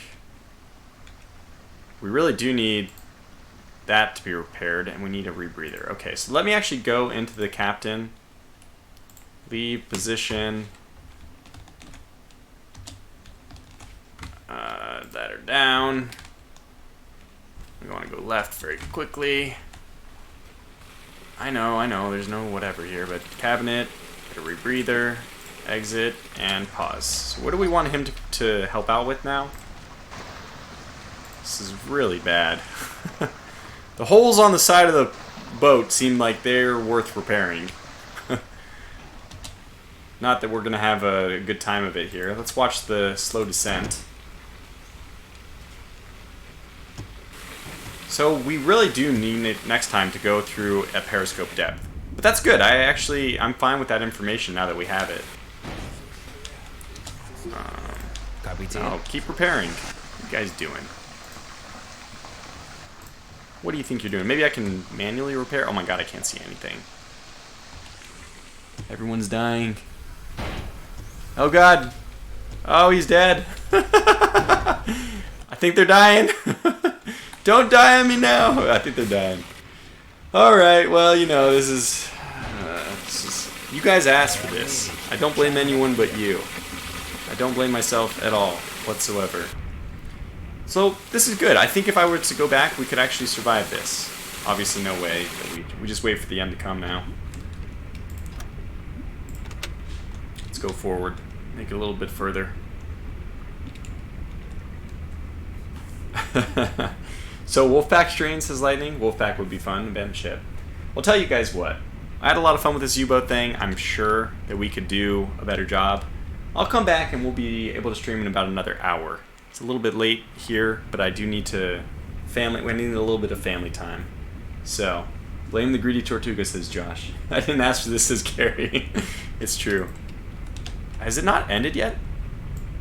Speaker 1: We really do need that to be repaired, and we need a rebreather. Okay, so let me actually go into the captain. Leave position. That are down. We want to go left very quickly. I know, there's no whatever here, but cabinet, get a rebreather, exit, and pause. So what do we want him to help out with now? This is really bad. The holes on the side of the boat seem like they're worth repairing. Not that we're going to have a good time of it here. Let's watch the slow descent. So we really do need it next time to go through at periscope depth. But that's good. I'm fine with that information now that we have it. No, keep repairing. What are you guys doing? What do you think you're doing? Maybe I can manually repair? Oh my god, I can't see anything. Everyone's dying. Oh god. Oh, he's dead. I think they're dying. Don't die on me now. I think they're dying. Alright, well, you know, this is... You guys asked for this. I don't blame anyone but you. I don't blame myself at all, whatsoever. So, this is good. I think if I were to go back, we could actually survive this. Obviously, no way. We just wait for the end to come now. Let's go forward. Make it a little bit further. So, Wolfpack strain, says Lightning. Wolfpack would be fun. Abandoned ship. I'll tell you guys what. I had a lot of fun with this U-boat thing. I'm sure that we could do a better job. I'll come back and we'll be able to stream in about another hour. It's a little bit late here, but I do need to... we need a little bit of family time. So, blame the greedy Tortuga, says Josh. I didn't ask for this, says Gary. It's true. Has it not ended yet?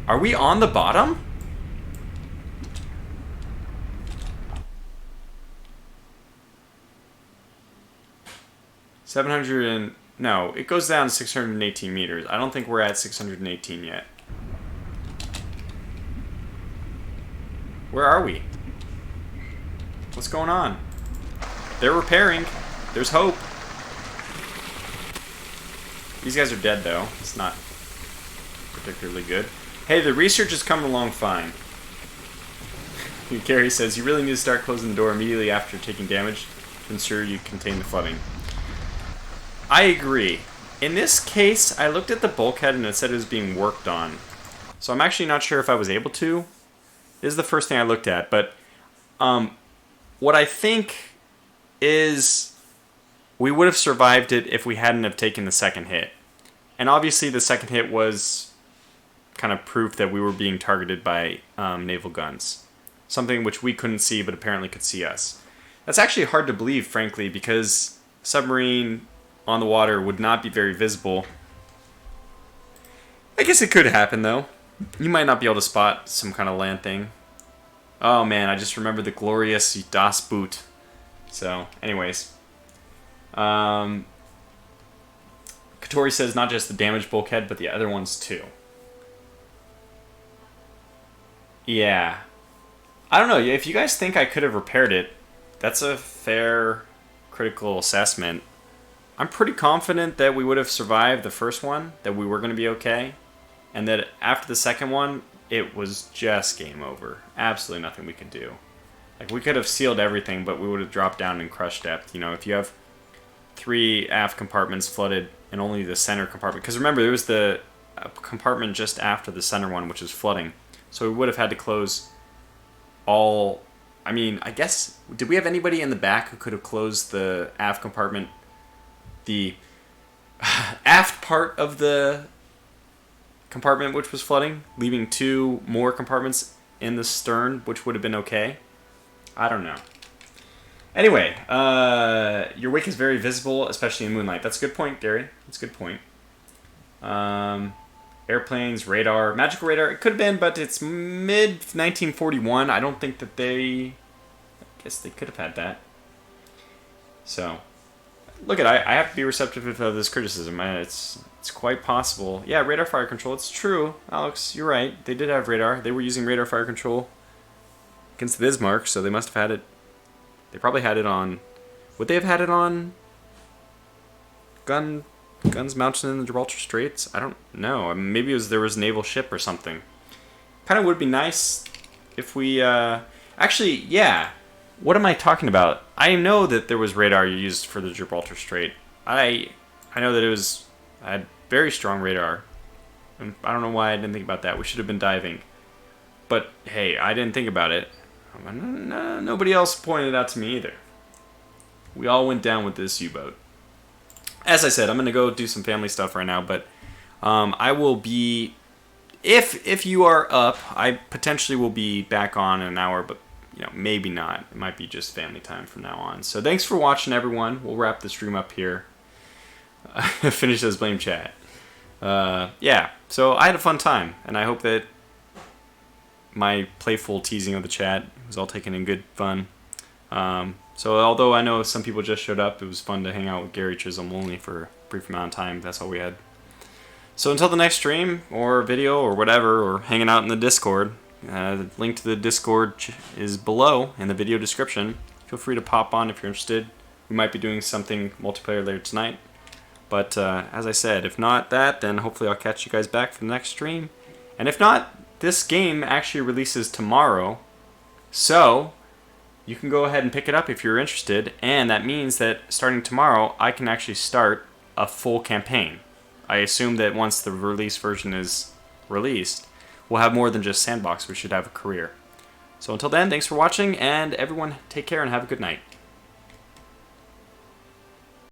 Speaker 1: Are we on the bottom? No, it goes down to 618 meters. I don't think we're at 618 yet. Where are we? What's going on? They're repairing. There's hope. These guys are dead, though. It's not particularly good. Hey, the research is coming along fine. Gary says, you really need to start closing the door immediately after taking damage to ensure you contain the flooding. I agree. In this case, I looked at the bulkhead and it said it was being worked on. So I'm actually not sure if I was able to. This is the first thing I looked at, but what I think is we would have survived it if we hadn't have taken the second hit. And obviously the second hit was kind of proof that we were being targeted by naval guns. Something which we couldn't see but apparently could see us. That's actually hard to believe, frankly, because submarine on the water would not be very visible. I guess it could happen, though. You might not be able to spot some kind of land thing. Oh man, I just remembered the glorious Das Boot. So, anyways. Katori says not just the damaged bulkhead, but the other ones too. Yeah. I don't know, if you guys think I could have repaired it, that's a fair critical assessment. I'm pretty confident that we would have survived the first one, that we were going to be okay, and that after the second one, it was just game over. Absolutely nothing we could do. Like, we could have sealed everything, but we would have dropped down in crush depth. You know, if you have 3 aft compartments flooded and only the center compartment, because remember, there was the compartment just after the center one, which was flooding. So we would have had to close all... I mean, I guess... Did we have anybody in the back who could have closed the aft compartment? The aft part of the compartment which was flooding, leaving 2 more compartments in the stern, which would have been okay. I don't know. Anyway, your wake is very visible, especially in moonlight. That's a good point, Gary. That's a good point. Airplanes, radar, magical radar. It could have been, but it's mid 1941. I don't think that I guess they could have had that. So. Look at, I have to be receptive of this criticism. It's quite possible. Yeah, radar fire control. It's true, Alex. You're right. They did have radar. They were using radar fire control against the Bismarck, so they must have had it. They probably had it on. Would they have had it on guns mounted in the Gibraltar Straits? I don't know. Maybe there was a naval ship or something. Kind of would be nice if we. Actually, yeah. What am I talking about? I know that there was radar used for the Gibraltar Strait. I know that I had very strong radar. And I don't know why I didn't think about that. We should have been diving. But hey, I didn't think about it. Nobody else pointed it out to me either. We all went down with this U-boat. As I said, I'm going to go do some family stuff right now, but I will be... If you are up, I potentially will be back on in an hour, but you know, maybe not. It might be just family time from now on. So thanks for watching, everyone. We'll wrap the stream up here. Finish this blame chat. Yeah, so I had a fun time, and I hope that my playful teasing of the chat was all taken in good fun. So although I know some people just showed up, it was fun to hang out with Gary Chisholm only for brief amount of time. That's all we had. So until the next stream or video or whatever, or hanging out in the Discord, the link to the Discord is below in the video description. Feel free to pop on if you're interested. We might be doing something multiplayer later tonight. But as I said, if not that, then hopefully I'll catch you guys back for the next stream. And if not, this game actually releases tomorrow. So you can go ahead and pick it up if you're interested. And that means that starting tomorrow, I can actually start a full campaign. I assume that once the release version is released, we'll have more than just sandbox. We should have a career. So until then, thanks for watching, and everyone take care and have a good night.